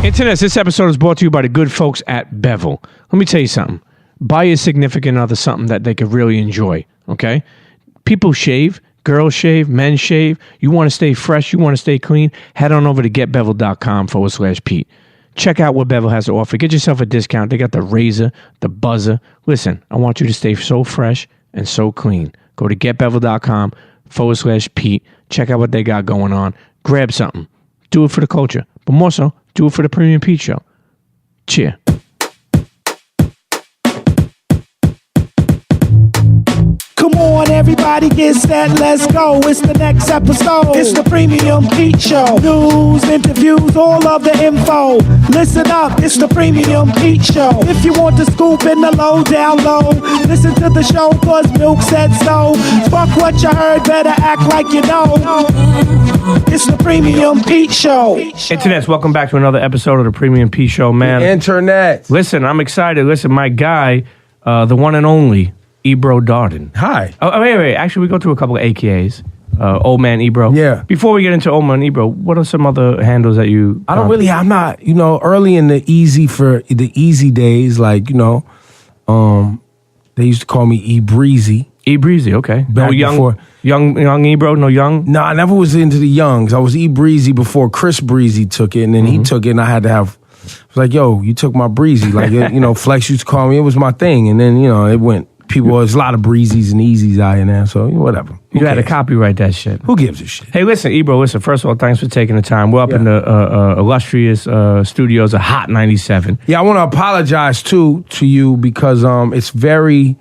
Internet, this episode is brought to you by the good folks at Bevel. Let me tell you something. Buy your significant other something that they could really enjoy, okay? People shave, girls shave, men shave. You want to stay fresh, you want to stay clean, head on over to getbevel.com/Pete. Check out what Bevel has to offer. Get yourself a discount. They got the razor, the buzzer. Listen, I want you to stay so fresh and so clean. Go to getbevel.com/Pete. Check out what they got going on. Grab something. Do it for the culture. But more so, do it for the Premium Pete Show. Cheer. Come on, everybody get set, let's go. It's the next episode. It's the Premium Pete Show. News, interviews, all of the info. Listen up, it's the Premium Pete Show. If you want the scoop in the low, down low, listen to the show, cause Milk said so. Fuck what you heard, better act like you know. It's the Premium Pete Show. Internets, welcome back to another episode of the Premium Pete Show, man. Internet. Listen, I'm excited. Listen, my guy, the one and only, Ebro Darden. Hi. Oh, wait. Actually, we go through a couple of AKAs. Old Man Ebro. Yeah. Before we get into Old Man Ebro, what are some other handles that you... I'm not, early in the easy days, like, they used to call me E Breezy. E Breezy, okay. Back young Ebro, no young? No, I never was into the youngs. I was E Breezy before Chris Breezy took it, and then he took it, and I had to have... I was like, yo, you took my Breezy. Like, Flex used to call me. It was my thing. And then, it went... There's a lot of breezies and easies out here now, so whatever. You had to copyright that shit. Who gives a shit? Hey, listen, Ebro, first of all, thanks for taking the time. We're up in the illustrious studios of Hot 97. Yeah, I want to apologize, too, to you because it's very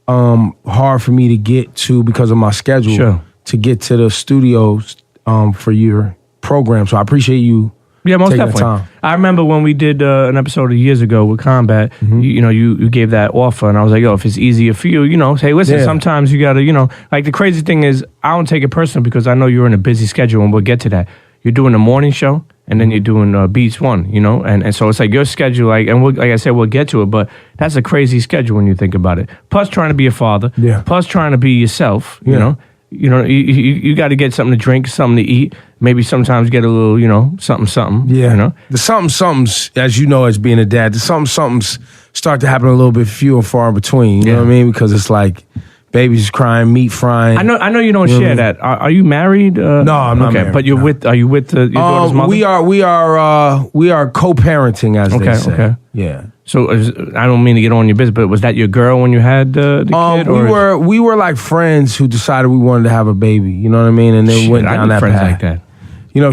hard for me to get to, because of my schedule, to get to the studios for your program, so I appreciate you. Yeah, most definitely. I remember when we did an episode years ago with Combat, you gave that offer, and I was like, yo, if it's easier for you, say, listen, sometimes you got to, like the crazy thing is, I don't take it personal because I know you're in a busy schedule, and we'll get to that. You're doing a morning show, and then you're doing Beats One, and so it's like your schedule, like I said, we'll get to it, but that's a crazy schedule when you think about it. Plus trying to be a father, plus trying to be yourself, you know. You got to get something to drink, something to eat. Maybe sometimes get a little, something. Yeah. The somethings, as you know, as being a dad, the somethings start to happen a little bit few and far in between. You know what I mean? Because it's like babies crying, meat frying. I know you don't share that. Are you married? No, I'm not married. But you're with? Are you with your daughter's mother? We are co-parenting, as they say. Okay. Yeah. So I don't mean to get on your business, but was that your girl when you had the kid? We were like friends who decided we wanted to have a baby. You know what I mean? And then went down that path. Like that.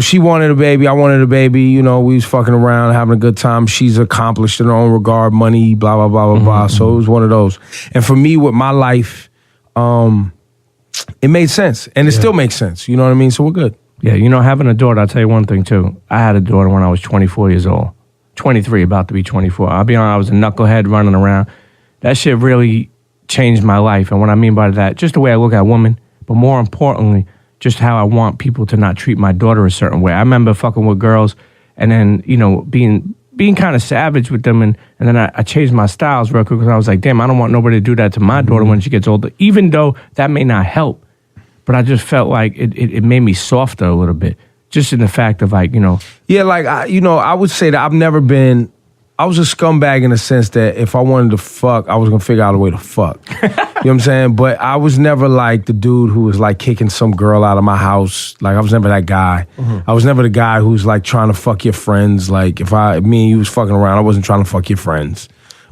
She wanted a baby. I wanted a baby. We was fucking around, having a good time. She's accomplished in her own regard, money, blah blah blah blah blah. So it was one of those. And for me, with my life, it made sense, and it still makes sense. You know what I mean? So we're good. Yeah, having a daughter. I'll tell you one thing too. I had a daughter when I was 24 years old. 23, about to be 24. I'll be honest, I was a knucklehead running around. That shit really changed my life. And what I mean by that, just the way I look at women, but more importantly, just how I want people to not treat my daughter a certain way. I remember fucking with girls and then, being kind of savage with them. And then I changed my styles real quick because I was like, damn, I don't want nobody to do that to my daughter when she gets older, even though that may not help. But I just felt like it made me softer a little bit. Just in the fact of like, Yeah, like, I would say that I was a scumbag in the sense that if I wanted to fuck, I was going to figure out a way to fuck. You know what I'm saying? But I was never like the dude who was like kicking some girl out of my house. Like, I was never that guy. I was never the guy who's like trying to fuck your friends. Like, if me and you was fucking around, I wasn't trying to fuck your friends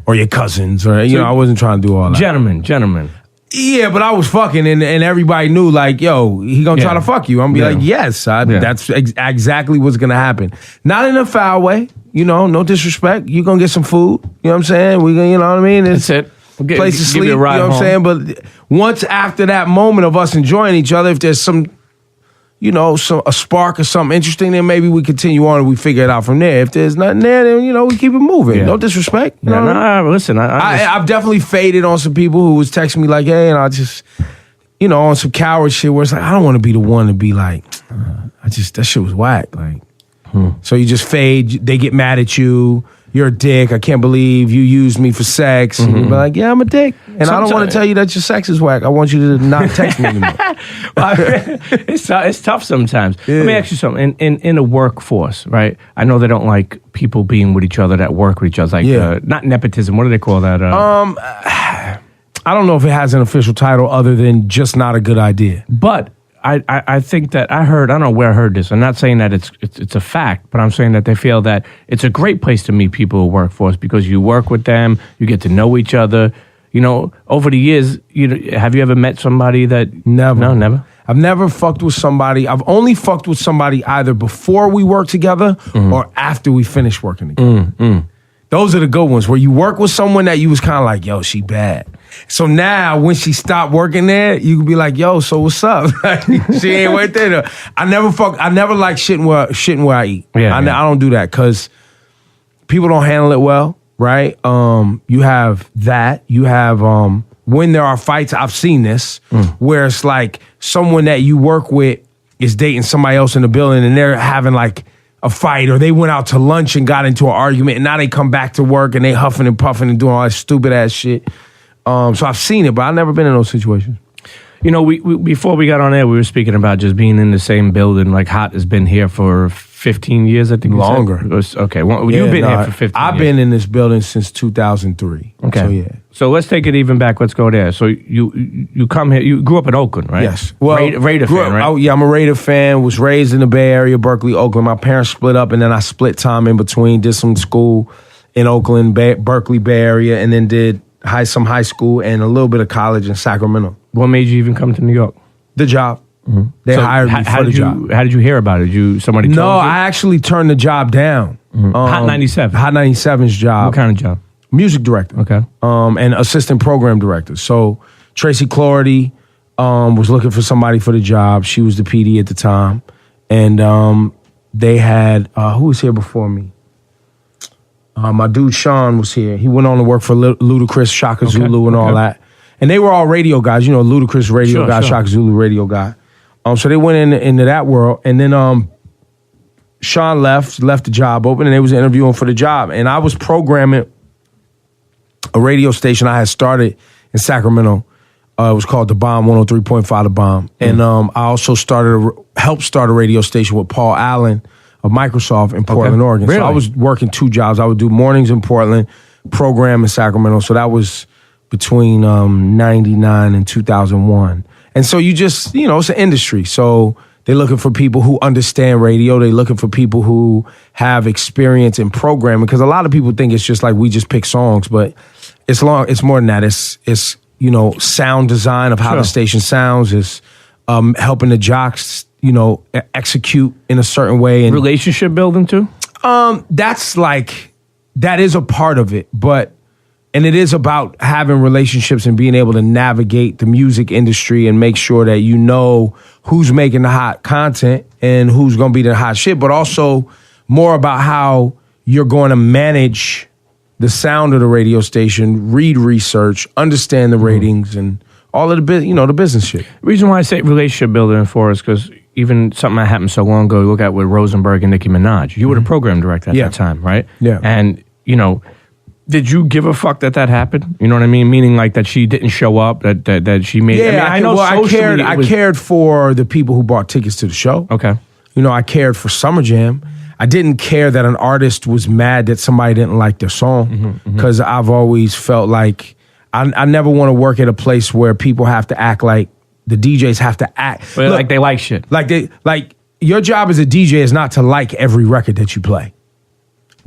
or your cousins. Or, I wasn't trying to do all that. Gentlemen. Yeah, but I was fucking, and everybody knew, like, yo, he gonna try to fuck you. I'm gonna be like, yes, that's exactly what's gonna happen. Not in a foul way, no disrespect. You gonna get some food, you know what I'm saying? We gonna, you know what I mean? That's it. Place to sleep, you know what I'm saying? But once after that moment of us enjoying each other, if there's some, a spark or something interesting, then maybe we continue on and we figure it out from there. If there's nothing there, then, we keep it moving. Yeah. No disrespect. Listen, I've definitely faded on some people who was texting me like, hey, and I just, on some coward shit where it's like, I don't want to be the one to be like, that shit was whack. Like, so you just fade, they get mad at you, you're a dick. I can't believe you used me for sex. And you'll be like, yeah, I'm a dick. And I don't want to tell you that your sex is whack. I want you to not text me anymore. It's tough sometimes. Let me ask you something. In the workforce, right? I know they don't like people being with each other that work with each other. Like, not nepotism. What do they call that? I don't know if it has an official title other than just not a good idea. But I think that I don't know where I heard this. I'm not saying that it's a fact, but I'm saying that they feel that it's a great place to meet people who work for us because you work with them, you get to know each other. You know, over the years, have you ever met somebody that... Never. No, never? I've never fucked with somebody. I've only fucked with somebody either before we worked together or after we finished working together. Those are the good ones where you work with someone that you was kind of like, yo, she bad. So now when she stopped working there, you could be like, yo, so what's up? She ain't right there. I never like shitting where I eat. I don't do that because people don't handle it well, right? You have that. You have when there are fights, I've seen this, where it's like someone that you work with is dating somebody else in the building and they're having like a fight, or they went out to lunch and got into an argument, and now they come back to work and they huffing and puffing and doing all that stupid ass shit. So I've seen it, but I've never been in those situations. You know, we before we got on air, we were speaking about just being in the same building. Like Hot has been here for 15 years, I think. Longer. Okay, well, you've been here for 15 years. I've been in this building since 2003. Okay. So, yeah. So let's take it even back. Let's go there. So you come here. You grew up in Oakland, right? Yes. Well, Raider fan, right? Oh, yeah, I'm a Raider fan. Was raised in the Bay Area, Berkeley, Oakland. My parents split up, and then I split time in between. Did some school in Oakland, Berkeley, Bay Area, and then did some high school and a little bit of college in Sacramento. What made you even come to New York? The job. They hired me for the job. How did you hear about it? Somebody told you? No, I actually turned the job down. Hot 97. Hot 97's job. What kind of job? Music director. Okay. And assistant program director. So Tracy Clardy was looking for somebody for the job. She was the PD at the time. And they had, who was here before me? My dude Sean was here. He went on to work for Ludacris, Shaka Zulu, and all that. And they were all radio guys. You know, Ludacris radio guy, Shaka Zulu radio guy. So they went into that world. And then Sean left the job open, and they was interviewing for the job. And I was programming a radio station I had started in Sacramento. It was called The Bomb, 103.5 The Bomb. And I also helped start a radio station with Paul Allen of Microsoft in Portland, Oregon. Really? So I was working two jobs. I would do mornings in Portland, program in Sacramento. So that was between 99 and 2001. And so you just, it's an industry. So they're looking for people who understand radio. They're looking for people who have experience in programming. Because a lot of people think it's just like we just pick songs, but it's more than that. It's sound design of how the station sounds. It's helping the jocks, execute in a certain way. And relationship building too? That is a part of it, and it is about having relationships and being able to navigate the music industry and make sure that you know who's making the hot content and who's going to be the hot shit, but also more about how you're going to manage the sound of the radio station, read research, understand the ratings, and all of the business shit. The reason why I say relationship building for us, because even something that happened so long ago, you look at with Rosenberg and Nicki Minaj. You were the program director at that time, right? Yeah. And, did you give a fuck that happened? You know what I mean? Meaning like that she didn't show up, that she made... Yeah, I know socially I cared for the people who bought tickets to the show. Okay. I cared for Summer Jam. I didn't care that an artist was mad that somebody didn't like their song, because I've always felt like I never want to work at a place where people have to act like the DJs have to act like they like shit. Like your job as a DJ is not to like every record that you play.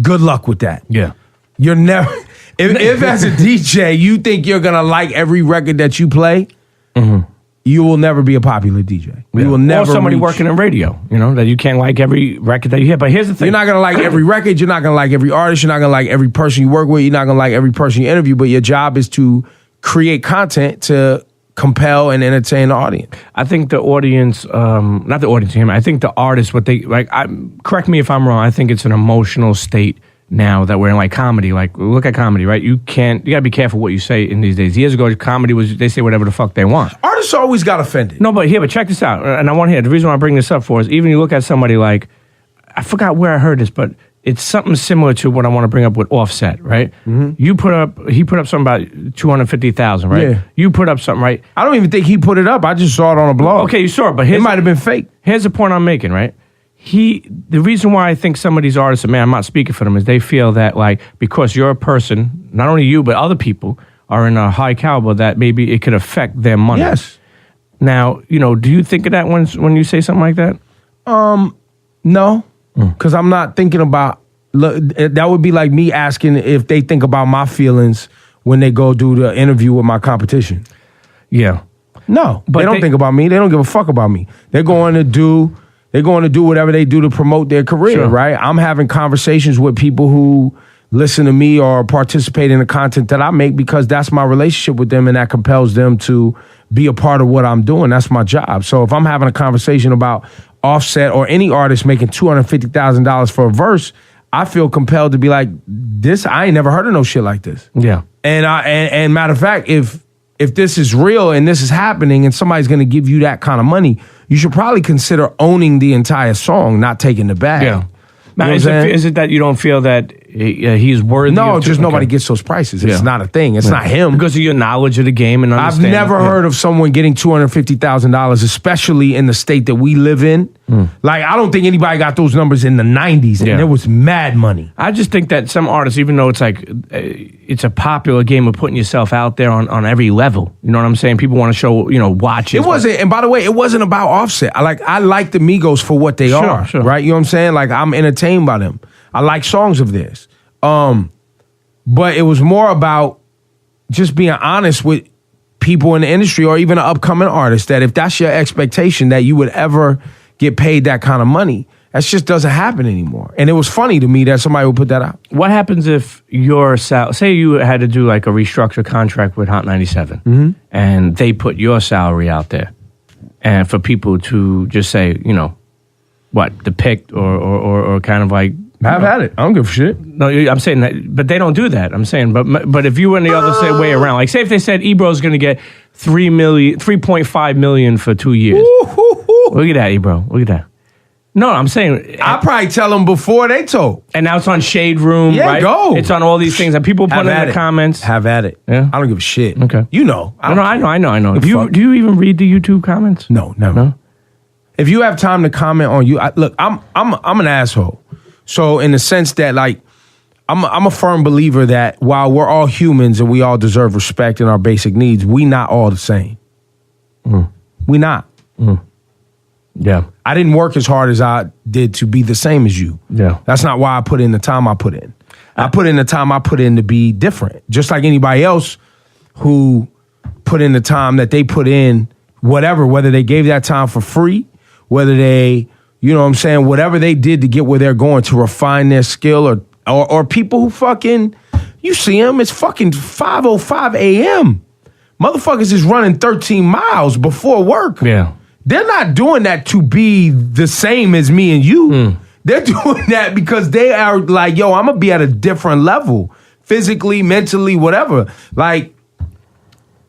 Good luck with that. Yeah. You're never if as a DJ you think you're gonna like every record that you play, you will never be a popular DJ. Yeah. You will never. Or somebody working in radio, that you can't like every record that you hear. But here's the thing: you're not gonna like every record. You're not gonna like every artist. You're not gonna like every person you work with. You're not gonna like every person you interview. But your job is to create content to compel and entertain the audience. I think the audience, not the audience, I think the artists, what they like. Correct me if I'm wrong. I think it's an emotional state now that we're in, like comedy. Like, look at comedy, right? You gotta be careful what you say in these days. Years ago, comedy was, they say whatever the fuck they want. Artists always got offended. No, but check this out. And I want to hear, the reason why I bring this up for is, even you look at somebody like, I forgot where I heard this, but it's something similar to what I want to bring up with Offset, right? Mm-hmm. He put up something about 250,000, right? Yeah. You put up something, right? I don't even think he put it up. I just saw it on a blog. Okay, you saw it, but it might have been fake. Here's the point I'm making, right? The reason why I think some of these artists, man, I'm not speaking for them, is they feel that like because you're a person, not only you but other people are in a high caliber that maybe it could affect their money. Yes. Now, do you think of that when you say something like that? No, because I'm not thinking about. That would be like me asking if they think about my feelings when they go do the interview with my competition. Yeah. No, but they don't think about me. They don't give a fuck about me. They're going to do whatever they do to promote their career, sure. Right? I'm having conversations with people who listen to me or participate in the content that I make because that's my relationship with them and that compels them to be a part of what I'm doing. That's my job. So if I'm having a conversation about Offset or any artist making $250,000 for a verse, I feel compelled to be like, this, I ain't never heard of no shit like this. Yeah. And matter of fact, if this is real and this is happening and somebody's going to give you that kind of money, you should probably consider owning the entire song, not taking the bag. Yeah. Now, is it that you don't feel that he's worthy? No, just nobody gets those prices. It's not a thing. It's not him. Because of your knowledge of the game and understanding. I've never heard of someone getting $250,000, especially in the state that we live in. Like, I don't think anybody got those numbers in the 90s, and there was mad money. I just think that some artists, even though it's like, it's a popular game of putting yourself out there on every level. You know what I'm saying? People want to show, watch it. It wasn't, and by the way, it wasn't about Offset. I like the Migos for what they are, right? You know what I'm saying? Like, I'm entertained by them. I like songs of theirs. But it was more about just being honest with people in the industry or even an upcoming artist that if that's your expectation that you would ever get paid that kind of money, that just doesn't happen anymore. And it was funny to me that somebody would put that out. What happens if say you had to do like a restructured contract with Hot 97 and they put your salary out there and for people to just say, depict or kind of like, have at it. I don't give a shit. No, I'm saying that, but they don't do that. I'm saying, but if you went the other way around, like say if they said Ebro's going to get $3.5 million for 2 years. Look at that, Ebro. Look at that. No, I'm saying I'll probably tell them before they told. And now it's on Shade Room. Yeah, right? Go. It's on all these things that people put in the comments. Have at it. Yeah, I don't give a shit. Okay, you know. I know. Do you even read the YouTube comments? No, never. No? If you have time to comment on you, look, I'm an asshole. So in the sense that, like, I'm a firm believer that while we're all humans and we all deserve respect and our basic needs, we not all the same. We not. Yeah. I didn't work as hard as I did to be the same as you. Yeah. That's not why I put in the time I put in. I put in the time I put in to be different. Just like anybody else who put in the time that they put in, whether they gave that time for free, whether they... You know what I'm saying? Whatever they did to get where they're going to refine their skill or people who fucking, you see them, it's fucking 5:05 a.m. Motherfuckers is running 13 miles before work. Yeah. They're not doing that to be the same as me and you. They're doing that because they are like, yo, I'm going to be at a different level. Physically, mentally, whatever. Like,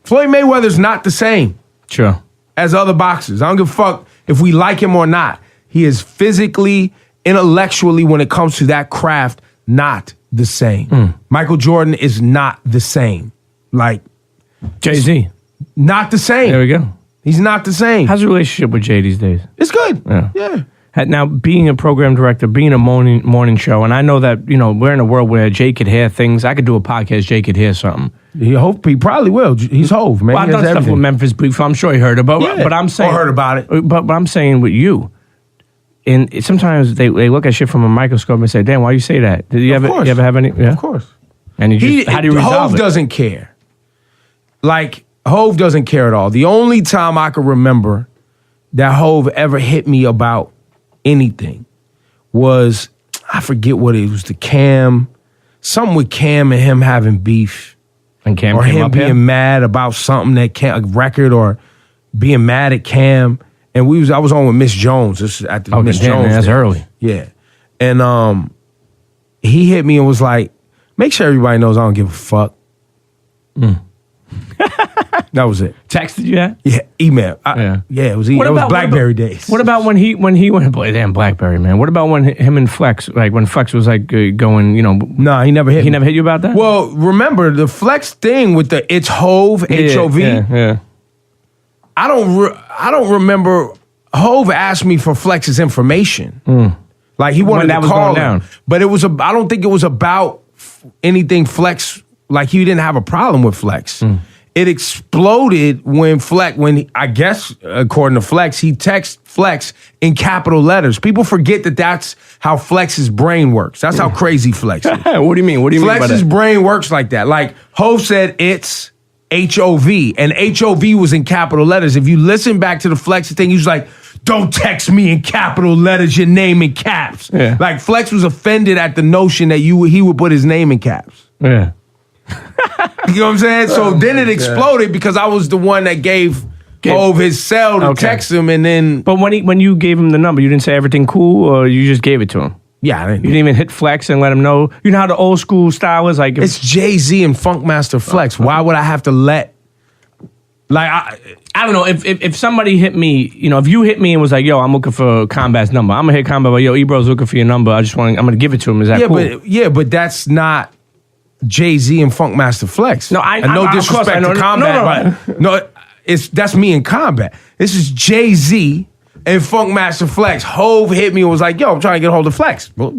Floyd Mayweather's not the same. Sure. As other boxers. I don't give a fuck if we like him or not. He is physically, intellectually, when it comes to that craft, not the same. Michael Jordan is not the same. Like Jay-Z. Not the same. There we go. He's not the same. How's your relationship with Jay these days? It's good. Yeah. Now, being a program director, being a morning show, and I know that, we're in a world where Jay could hear things. I could do a podcast, Jay could hear something. He probably will. He's Hove, man. Well, I've done stuff with Memphis Bleak, I'm sure he heard about it. But I'm saying... Or heard about it. But I'm saying with you... And sometimes they look at shit from a microscope and say, "Damn, why you say that?" Did you ever have any? Yeah? Of course. And how do you resolve Hove doesn't care. Like Hove doesn't care at all. The only time I can remember that Hove ever hit me about anything was I forget what it was. Something with Cam and him having beef, and Cam or came him up being here? mad about something a record, or being mad at Cam. And I was on with Miss Jones. This is at the Miss Jones. Man, that's early. Yeah. And he hit me and was like, make sure everybody knows I don't give a fuck. That was it. Texted you that? Yeah, email. It was BlackBerry days. What about when he went? Boy, damn BlackBerry, man. What about when him and Flex, like when Flex was like going, No, he never hit. He never hit you about that? Well, remember the Flex thing with the it's Hove, H-O-V. Yeah. I don't remember. Hove asked me for Flex's information. Like he wanted to call him. But I don't think it was about anything Flex. Like he didn't have a problem with Flex. It exploded when I guess, according to Flex, he texted Flex in capital letters. People forget that that's how Flex's brain works. That's how crazy Flex is. What do you mean? What do you mean by that? Flex's brain works like that. Like Hove said, it's H-O-V, and H-O-V was in capital letters. If you listen back to the Flex thing, he was like, don't text me in capital letters, your name in caps. Yeah. Like Flex was offended at the notion that he would put his name in caps. Yeah. You know what I'm saying? So then it exploded because I was the one that gave Hove his cell to text him, and then. But when you gave him the number, you didn't say everything cool, or you just gave it to him? Yeah, you didn't even hit Flex and let him know. You know how the old school style is, like it's Jay-Z and Funkmaster Flex. Why would I have to let? Like I don't know if somebody hit me, if you hit me and was like, yo, I'm looking for Combat's number, I'm gonna hit Combat, but yo, Ebro's looking for your number. I'm gonna give it to him. Is that cool? But that's not Jay-Z and Funkmaster Flex. No, no disrespect to Combat, but that's me in Combat. This is Jay-Z and Funkmaster Flex. Hove hit me and was like, yo, I'm trying to get a hold of Flex. Well,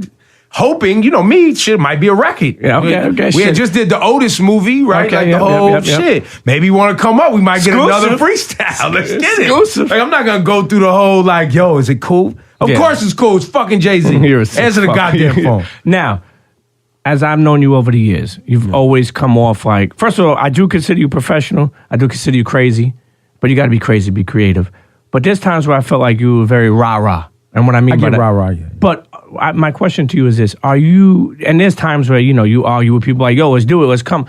hoping, me, shit might be a record. Yeah, okay. We had just did the Otis movie, right? Okay, the whole shit. Maybe you want to come up, we might get another freestyle. Let's get it. Exclusive. Like, I'm not going to go through the whole, like, yo, is it cool? Of course it's cool. It's fucking Jay-Z. Answer the goddamn phone. Now, as I've known you over the years, you've always come off like, first of all, I do consider you professional. I do consider you crazy, but you got to be crazy to be creative. But there's times where I felt like you were very rah-rah. And what I mean by that, rah-rah, yeah. But my question to you is this: are you? And there's times where you argue with people like, "Yo, let's do it, let's come."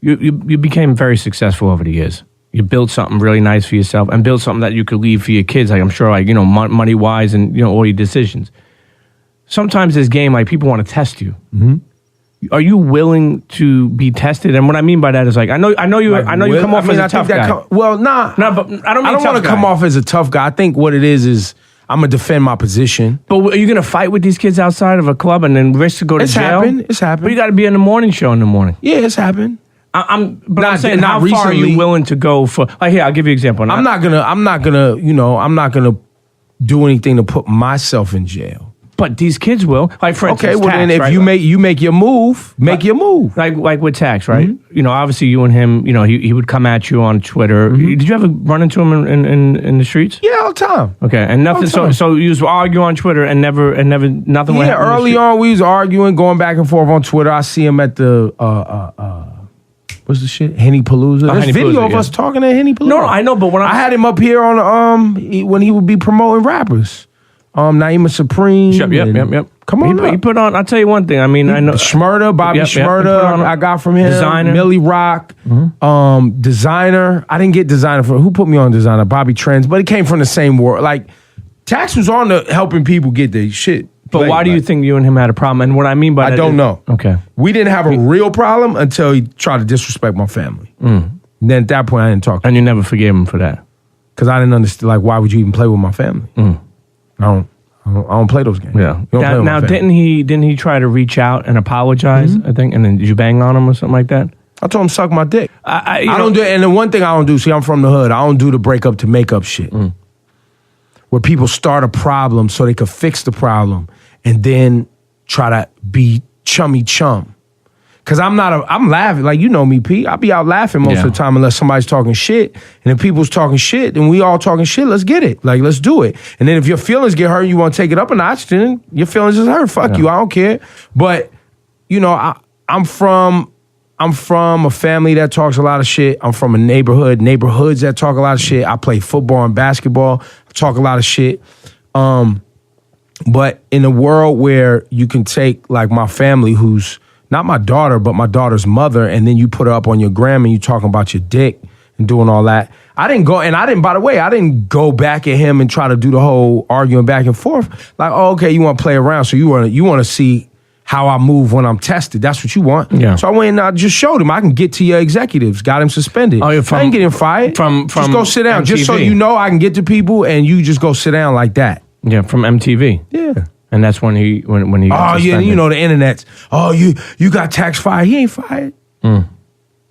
You became very successful over the years. You built something really nice for yourself, and built something that you could leave for your kids. Like I'm sure, money wise, and all your decisions. Sometimes this game, like people want to test you. Mm-hmm. Are you willing to be tested? And what I mean by that is like I know you come off as a tough guy. But I don't want to come off as a tough guy. I think what it is I'm gonna defend my position. But are you gonna fight with these kids outside of a club and then risk to go to jail? It's happened. But you got to be in the morning show in the morning. Yeah, it's happened. I'm saying, how far are you willing to go for? Like here, I'll give you an example. I'm not gonna do anything to put myself in jail. But these kids will. Like for instance, then Tax, if right? you make your move, your move. Like with Tax, right? Mm-hmm. Obviously you and him, he would come at you on Twitter. Mm-hmm. Did you ever run into him in the streets? Yeah, all the time. Okay, and nothing. So you used to argue on Twitter and never nothing. Yeah, early on we was arguing, going back and forth on Twitter. I see him at the what's the shit? Henny Palooza. There's video of us talking at Henny Palooza. No, I know, but when I had him up here on when he would be promoting rappers. Naima Supreme. Yep. Come on, he put on. I'll tell you one thing. I mean, I know Bobby Shmurda. I got from him. Designer. Millie Rock. Mm-hmm. Designer. I didn't get Designer from who put me on Designer. Bobby Trends, but it came from the same world. Like Tax was on to helping people get their shit. But why do you think you and him had a problem? And what I mean by that, I don't know. Okay, we didn't have a real problem until he tried to disrespect my family. And then at that point, I didn't talk to him. And you never forgave him for that because I didn't understand. Like, why would you even play with my family? I don't play those games. Yeah. Now didn't he try to reach out and apologize? I think, and then did you bang on him or something like that? I told him suck my dick. I don't do it. And the one thing I don't do, see, I'm from the hood. I don't do the break up to make up shit. Where people start a problem so they could fix the problem and then try to be chummy chum. Cause I'm laughing. Like, me, P. I be out laughing most of the time unless somebody's talking shit. And if people's talking shit and we all talking shit, let's get it. Like, let's do it. And then if your feelings get hurt and you want to take it up a notch, then your feelings is hurt. Fuck you. I don't care. But, I'm from a family that talks a lot of shit. I'm from a neighborhoods that talk a lot of shit. I play football and basketball. I talk a lot of shit. But in a world where you can take like my family who's not my daughter, but my daughter's mother, and then you put her up on your gram and you talking about your dick and doing all that. By the way, I didn't go back at him and try to do the whole arguing back and forth. Like, oh, okay, you want to play around, so you want to see how I move when I'm tested. That's what you want. Yeah. So I went and I just showed him I can get to your executives. Got him suspended. Oh, yeah, I ain't getting fired. Just go sit down. MTV. Just so you know I can get to people and you just go sit down like that. Yeah, from MTV. Yeah. And that's when he got suspended. Yeah, you know the internet's. Oh, you got tax fired. He ain't fired.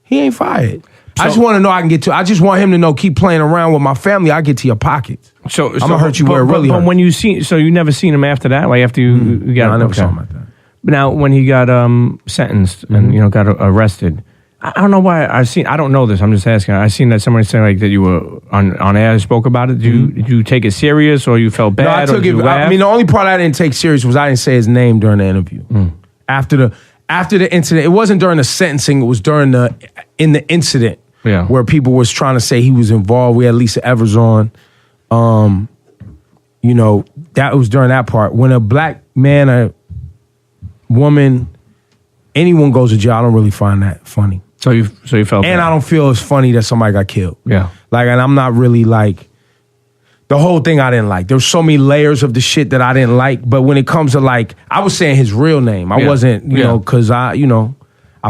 He ain't fired. I just want to know I can get to. I just want him to know. Keep playing around with my family. I get to your pockets. So I'm gonna hurt you where it really hurts. But when you you never seen him after that, like after you got. No, I never saw him like that. But now when he got sentenced and got arrested, I don't know why I don't know this. I'm just asking. I seen that somebody saying like that you were on air and spoke about it. Did you take it serious or you felt bad? No, I took it. I mean, the only part I didn't take serious was I didn't say his name during the interview. After the incident, it wasn't during the sentencing. It was during the incident where people was trying to say he was involved. We had Lisa Evers on. That was during that part. When a black man, a woman, anyone goes to jail, I don't really find that funny. So you felt and bad. I don't feel it's funny that somebody got killed. Yeah. And I'm not really like, the whole thing I didn't like. There were so many layers of the shit that I didn't like. But when it comes to I was saying his real name. I wasn't, because I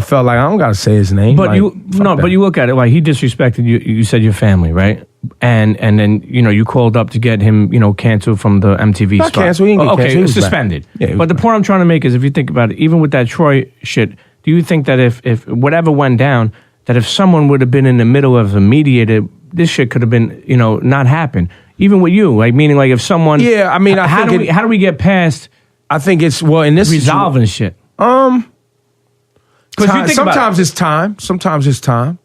felt like I don't gotta say his name. But but you look at it like he disrespected you. You said your family, right? And then you called up to get him canceled from the MTV Not spot. canceled. He didn't get canceled. He was suspended. Yeah, but the point I'm trying to make is, if you think about it, even with that Troy shit, do you think that if whatever went down, that if someone would have been in the middle of a mediator, this shit could have been not happen? Even with you, meaning if someone. Yeah, I mean, how do we get past? I think it's in this resolving shit. Sometimes it's time. Sometimes it's time.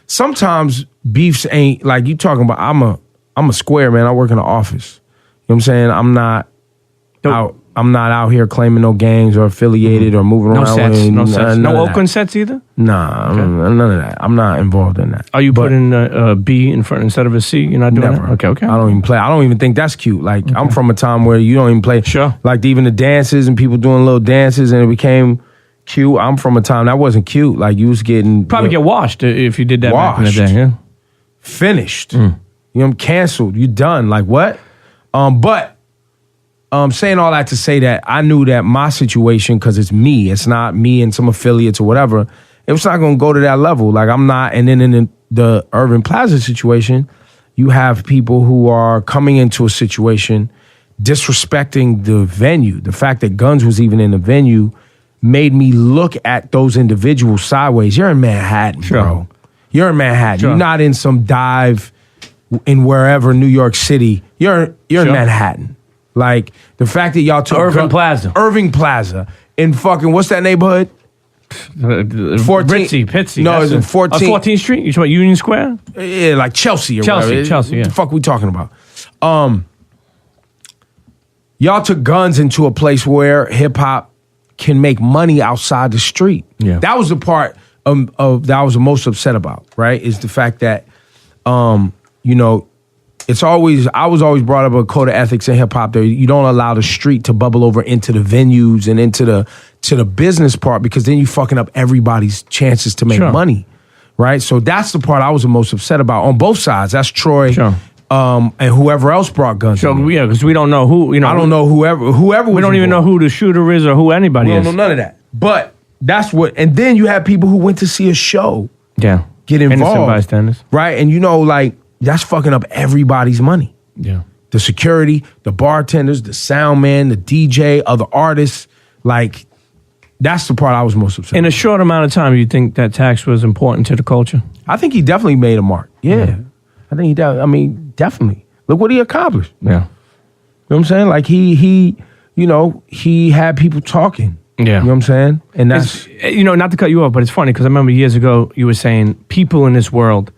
Sometimes beefs ain't like you talking about. I'm a square man. I work in the office. You know what I'm saying? I'm not out here claiming no gangs or affiliated or moving around. No sets. No Oakland sets either? Nah, none of that. I'm not involved in that. Are you putting a B in front instead of a C? You're not doing never. that? Okay. I don't even play. I don't even think that's cute. I'm from a time where you don't even play. Sure. Even the dances and people doing little dances and it became cute. I'm from a time that wasn't cute. You was getting... Probably get washed if you did that back in the day, yeah? Finished. I'm canceled. You done. What? But saying all that to say that I knew that my situation, because it's me, it's not me and some affiliates or whatever, it was not going to go to that level. I'm not... And then in the Irving Plaza situation, you have people who are coming into a situation disrespecting the venue. The fact that Guns was even in the venue made me look at those individuals sideways. You're in Manhattan, bro. You're in Manhattan. Sure. You're not in some dive in wherever, New York City. You're in Manhattan. The fact that y'all took Irving Plaza. In fucking, what's that neighborhood? 14th. Pitsy. No, it's in 14th. 14th Street? You talking about Union Square? Yeah, Chelsea or whatever. Chelsea, yeah. What the fuck we talking about? Y'all took Guns into a place where hip-hop can make money outside the street. Yeah. That was the part of that I was the most upset about, right? Is the fact that, I was always brought up a code of ethics in hip hop that you don't allow the street to bubble over into the venues and into the business part, because then you fucking up everybody's chances to make money, right? So that's the part I was the most upset about on both sides. That's Troy. And whoever else brought Guns. Because we don't know who. I don't know whoever. We don't even know who the shooter is or who anybody is. We don't know none of that. But that's what. And then you have people who went to see a show. Yeah. Get involved. Innocent bystanders. Right, and that's fucking up everybody's money. Yeah. The security, the bartenders, the sound man, the DJ, other artists. That's the part I was most upset. In a short amount of time, you think that tax was important to the culture? I think he definitely made a mark. Yeah. I think he definitely. Look what he accomplished. Yeah. You know what I'm saying? He had people talking. Yeah. You know what I'm saying? And that's... not to cut you off, but it's funny because I remember years ago you were saying people in this world,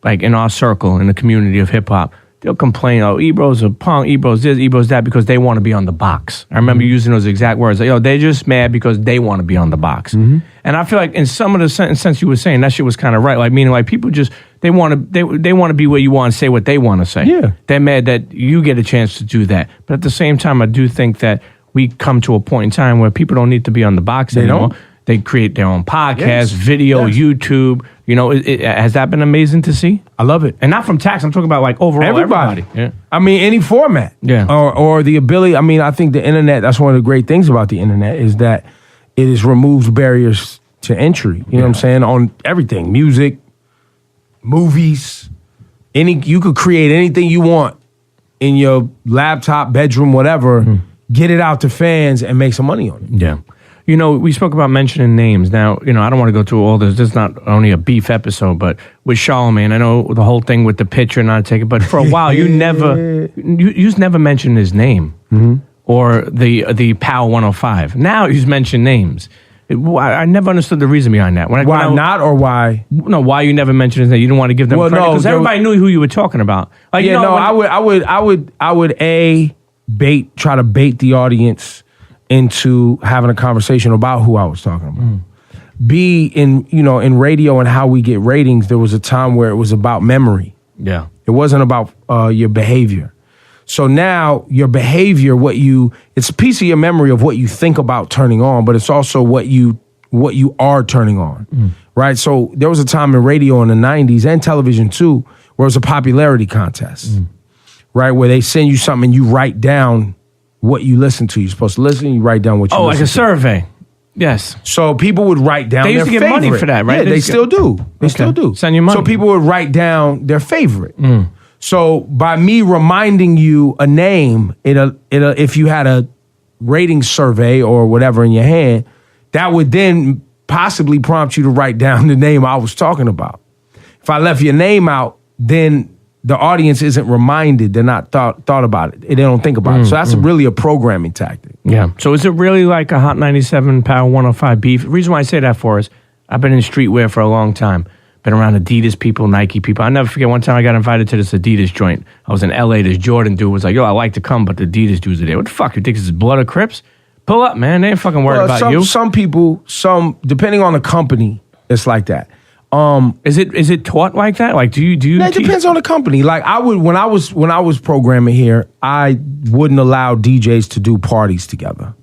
in our circle, in the community of hip-hop, they'll complain, Ebro's a punk, Ebro's this, Ebro's that, because they want to be on the box. I remember using those exact words. They're just mad because they want to be on the box. And I feel like in some of the sense you were saying, that shit was kind of right. Meaning people just, they want to be where you want to say what they want to say. Yeah. They're mad that you get a chance to do that. But at the same time, I do think that we come to a point in time where people don't need to be on the box anymore. They create their own podcast, video, YouTube. Has that been amazing to see? I love it. And not from tax. I'm talking about overall everybody. Yeah. I mean, any format. Yeah. Or the ability. I mean, I think the internet, that's one of the great things about the internet is that it has removed barriers to entry. You know what I'm saying? On everything, music, movies, you could create anything you want in your laptop, bedroom, whatever. Get it out to fans and make some money on it. Yeah. You know, we spoke about mentioning names. Now, you know, I don't want to go through all this. This is not only a beef episode, but with Charlamagne, I know the whole thing with the picture not taking, but for a while you never mentioned his name or the POW 105. Now he's mentioned names. I never understood the reason behind that. Why not, or why? No, why you never mentioned his name? You didn't want to give them credit because everybody knew who you were talking about. Like, I would try to bait the audience into having a conversation about who I was talking about. B, in radio and how we get ratings, there was a time where it was about memory. Yeah. It wasn't about your behavior. So now your behavior, it's a piece of your memory of what you think about turning on, but it's also what you are turning on, right? So there was a time in radio in the 90s and television too, where it was a popularity contest, right? Where they send you something and you write down what you listen to. You're supposed to listen, you write down what you listen to. Oh, like a survey. Yes. So people would write down their favorite. They used to get money for that, right? Yeah, they still do. They still do. Send you money. So people would write down their favorite. So by me reminding you a name, if you had a rating survey or whatever in your hand, that would then possibly prompt you to write down the name I was talking about. If I left your name out, then the audience isn't reminded. They're not thought about it. They don't think about it. So that's really a programming tactic. Yeah. So is it really like a Hot 97 POW 105 beef? The reason why I say that for is I've been in streetwear for a long time. Been around Adidas people, Nike people. I'll never forget one time I got invited to this Adidas joint. I was in LA. This Jordan dude was like, yo, I like to come, but the Adidas dudes are there. What the fuck? You think this is Blood or Crips? Pull up, man. They ain't fucking worried about you. Some people, depending on the company, it's like that. Is it taught like that? Like, do you? It depends on the company. Like when I was programming here, I wouldn't allow DJs to do parties together.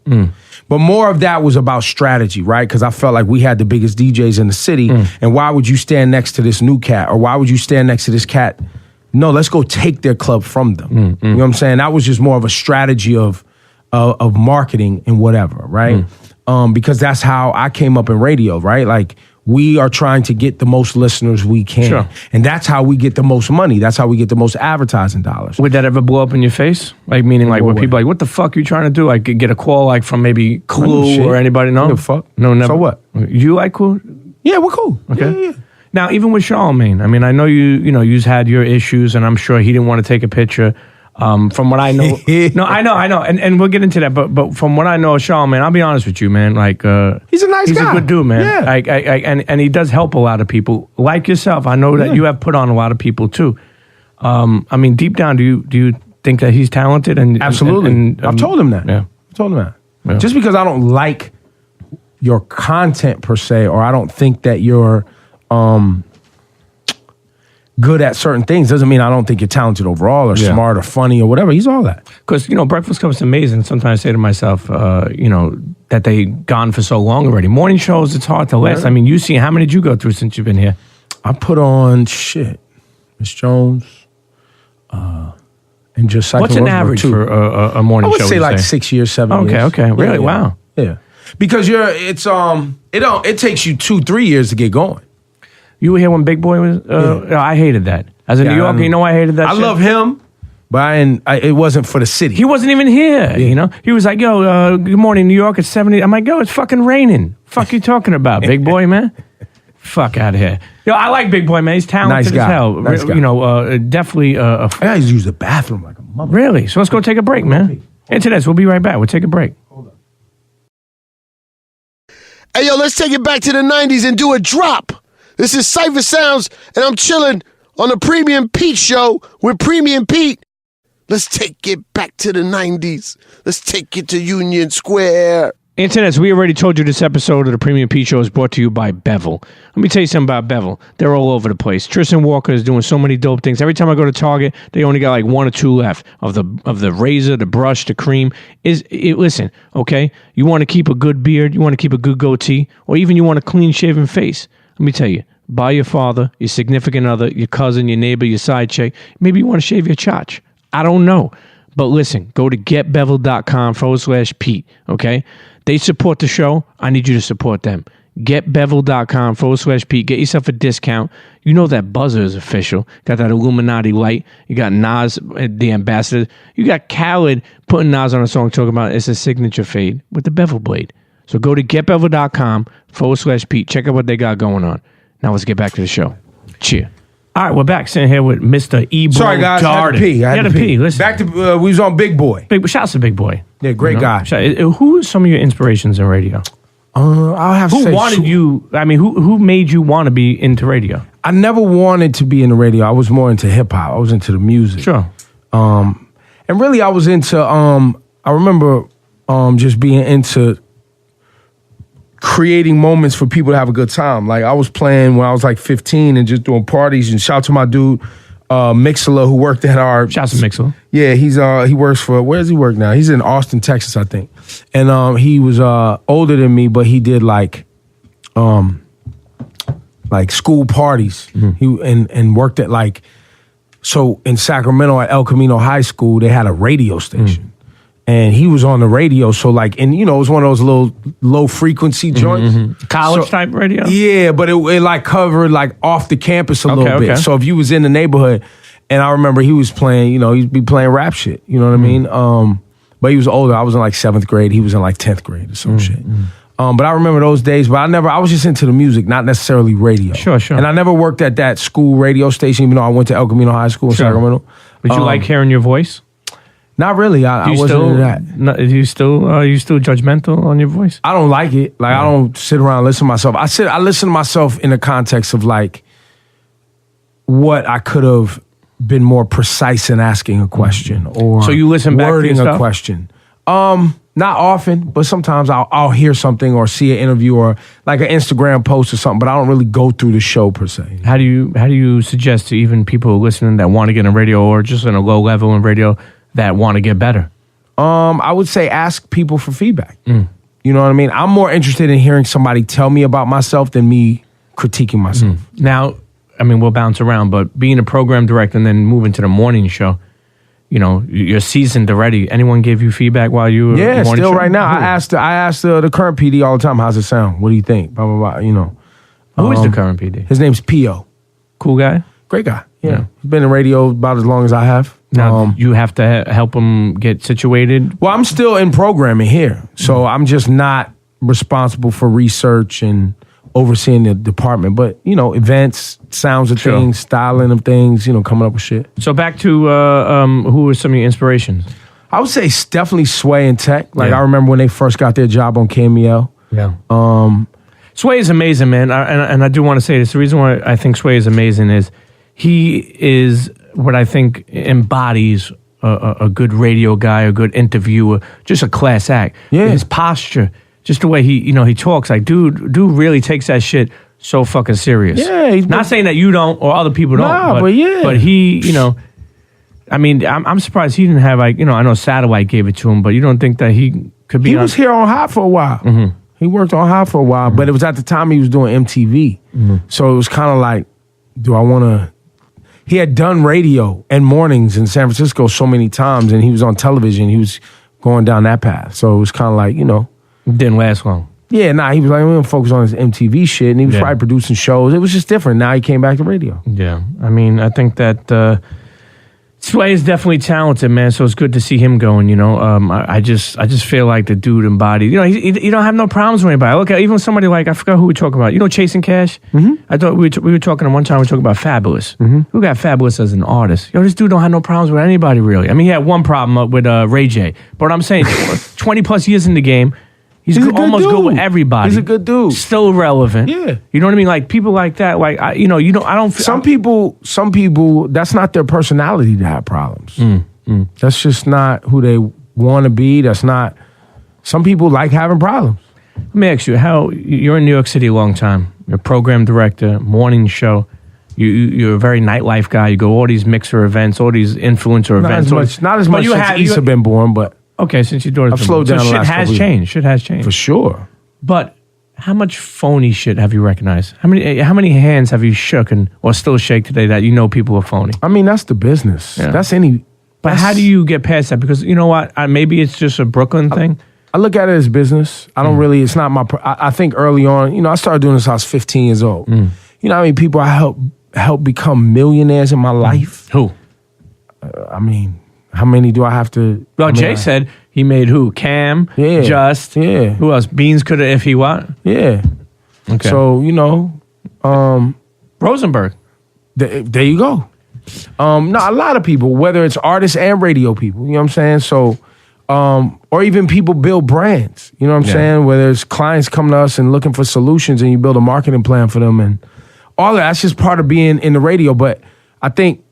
But more of that was about strategy, right? Because I felt like we had the biggest DJs in the city, and why would you stand next to this new cat, or why would you stand next to this cat? No, let's go take their club from them. You know what I'm saying? That was just more of a strategy of marketing and whatever, right? Because that's how I came up in radio, right? Like, we are trying to get the most listeners we can. Sure. And that's how we get the most money. That's how we get the most advertising dollars. Would that ever blow up in your face? Like, meaning like when people are like, what the fuck are you trying to do? Like, get a call like from maybe Clue or anybody? No? Give a fuck. No, never. So what? You like Clue? Yeah, we're cool. Okay. Yeah. Now, even with Charlamagne, I mean, I know you've had your issues, and I'm sure he didn't want to take a picture. From what I know, no, I know, and we'll get into that. But from what I know of Charlamagne, I'll be honest with you, man. Like, he's a nice guy. He's a good dude, man. Yeah. And he does help a lot of people, like yourself. I know that you have put on a lot of people too. I mean, deep down, do you think that he's talented? And absolutely, I've told him that. Yeah, I've told him that. Yeah. Just because I don't like your content per se, or I don't think that you're good at certain things, doesn't mean I don't think you're talented overall or smart or funny or whatever. He's all that. Because, Breakfast Club is amazing. Sometimes I say to myself, that they gone for so long already. Morning shows, it's hard to last. I mean, how many did you go through since you've been here? I put on Miss Jones, and just Cycle What's an average for a morning show? I would say like 6 years, 7 years. Okay, really? Yeah. Wow. Yeah. Because it takes you 2-3 years to get going. You were here when Big Boy was? I hated that. As a New Yorker, I hated that I shit. love him, but it wasn't for the city. He wasn't even here, He was like, yo, good morning, New York, it's 70. I'm like, yo, it's fucking raining. Fuck you talking about, Big Boy, man? Fuck out of here. Yo, I like Big Boy, man. He's talented as hell. Nice guy. Definitely. I used to use the bathroom like a mother. Really? So let's go take a break, man. Internets, we'll be right back. We'll take a break. Hold on. Hey, yo, let's take it back to the 90s and do a drop. This is Cypher Sounds, and I'm chilling on the Premium Pete Show with Premium Pete. Let's take it back to the 90s. Let's take it to Union Square. Internets, we already told you this episode of the Premium Pete Show is brought to you by Bevel. Let me tell you something about Bevel. They're all over the place. Tristan Walker is doing so many dope things. Every time I go to Target, they only got like 1 or 2 left of the razor, the brush, the cream. Listen, okay? You want to keep a good beard, you want to keep a good goatee, or even you want a clean-shaven face. Let me tell you, buy your father, your significant other, your cousin, your neighbor, your side chick. Maybe you want to shave your chotch. I don't know. But listen, go to getbevel.com/Pete, okay? They support the show. I need you to support them. GetBevel.com/Pete. Get yourself a discount. You know that buzzer is official. Got that Illuminati light. You got Nas, the ambassador. You got Khaled putting Nas on a song talking about it's a signature fade with the bevel blade. So go to GetBevel.com/Pete. Check out what they got going on. Now let's get back to the show. Cheer. All right, we're back sitting here with Mr. Ebro Sorry, guys. Darden. I had to pee. Listen. Back to, we was on Big Boy. Shouts to Big Boy. Yeah, great guy. Who are some of your inspirations in radio? I'll have to say. Who wanted you? I mean, who made you want to be into radio? I never wanted to be in the radio. I was more into hip hop. I was into the music. Sure. And really, I was into. I remember just being into creating moments for people to have a good time. Like I was playing when I was like 15 and just doing parties. And shout out to my dude Mixela, who worked at our. Shout out to Mixela. Yeah, he works for. Where does he work now? He's in Austin, Texas, I think. And he was older than me, but he did like school parties. He and worked at like. So in Sacramento at El Camino High School, they had a radio station. And he was on the radio, so like, and you know, it was one of those little low frequency joints, College type radio. Yeah, but it like covered like off the campus a little bit. Okay. So if you was in the neighborhood, and I remember he was playing, you know, he'd be playing rap shit. You know what I mean? But he was older. I was in like 7th grade. He was in like 10th grade or some shit. But I remember those days. But I was just into the music, not necessarily radio. Sure. And I never worked at that school radio station, even though I went to El Camino High School in Sacramento. Did you like hearing your voice? Not really. I wasn't into that. Are you still judgmental on your voice? I don't like it. Like I don't sit around and listen to myself. I listen to myself in the context of like what I could have been more precise in asking a question or so you listen back to wording your a stuff? Question. Not often, but sometimes I'll hear something or see an interview or like an Instagram post or something, but I don't really go through the show per se. How do you suggest to even people listening that want to get in radio or just in a low level in radio that want to get better? I would say ask people for feedback. You know what I mean? I'm more interested in hearing somebody tell me about myself than me critiquing myself. Now, I mean, we'll bounce around, but being a program director and then moving to the morning show, you know, you're seasoned already. Anyone give you feedback while you were Yeah, morning still show? right now. I asked the current PD all the time, how's it sound? What do you think? Blah, blah, blah, you know. Who is the current PD? His name's P.O. Cool guy? Great guy. Yeah. He's been in radio about as long as I have. Now, you have to help him get situated? Well, I'm still in programming here. So I'm just not responsible for research and overseeing the department. But, you know, events, sounds of things, styling of things, you know, coming up with shit. So back to who are some of your inspirations? I would say it's definitely Sway and Tech. Like, Yeah. I remember when they first got their job on KMEL. Yeah. Sway is amazing, man. And I do want to say this. The reason why I think Sway is amazing is he is what I think embodies a good radio guy, a good interviewer, just a class act. Yeah. His posture, just the way he talks. Like, dude really takes that shit so fucking serious. Yeah, he's not saying that you don't or other people don't. Nah, but yeah. But he, you know, I mean, I'm surprised he didn't have like, you know, I know Satellite gave it to him, but you don't think that he could be He on... was here on Hot for a while. He worked on Hot for a while, but it was at the time he was doing MTV. So it was kind of like, do I want to... He had done radio and mornings in San Francisco so many times, and he was on television. He was going down that path. So it was kind of like, you know... Didn't last long. Yeah, he was like, we're going to focus on his MTV shit, and he was probably producing shows. It was just different. Now he came back to radio. Yeah. I mean, I think that Sway is definitely talented, man, so it's good to see him going, you know. I just feel like the dude embodied, you know, he don't have no problems with anybody. Look at even somebody like, I forgot who we were talking about. You know, Chasing Cash? I thought we were talking one time, we were talking about Fabulous. Who got Fabulous as an artist? Yo, this dude don't have no problems with anybody, really. I mean, he had one problem with Ray J. But what I'm saying, 20 plus years in the game, he's a good almost dude. good with everybody. He's a good dude. Still relevant. Yeah. You know what I mean? Like, people like that, like, I don't... Some people, that's not their personality to have problems. That's just not who they want to be. That's not... Some people like having problems. Let me ask you, how you're in New York City a long time. You're a program director, morning show. You're a very nightlife guy. You go all these mixer events, all these influencer events. Not as much since Issa been born, but... Okay, since your daughter's I've been slowed born. down the last couple years. Shit has changed. For sure. But how much phony shit have you recognized? How many hands have you shook or still shake today that you know people are phony? I mean, that's the business. Yeah. That's any... But how do you get past that? Because you know what? Maybe it's just a Brooklyn thing. I look at it as business. I don't really, it's not my, I think early on, I started doing this when I was 15 years old. You know how many people I helped become millionaires in my life? Who? I mean, how many do I have to? Well, Jay said he made who? Cam, Just. Yeah. Who else? Beans could have if he what? Yeah. Okay. So, Rosenberg. There you go. No, a lot of people, whether it's artists and radio people, you know what I'm saying? So, or even people build brands, you know what I'm saying? Whether it's clients coming to us and looking for solutions and you build a marketing plan for them and all that's just part of being in the radio. But I think,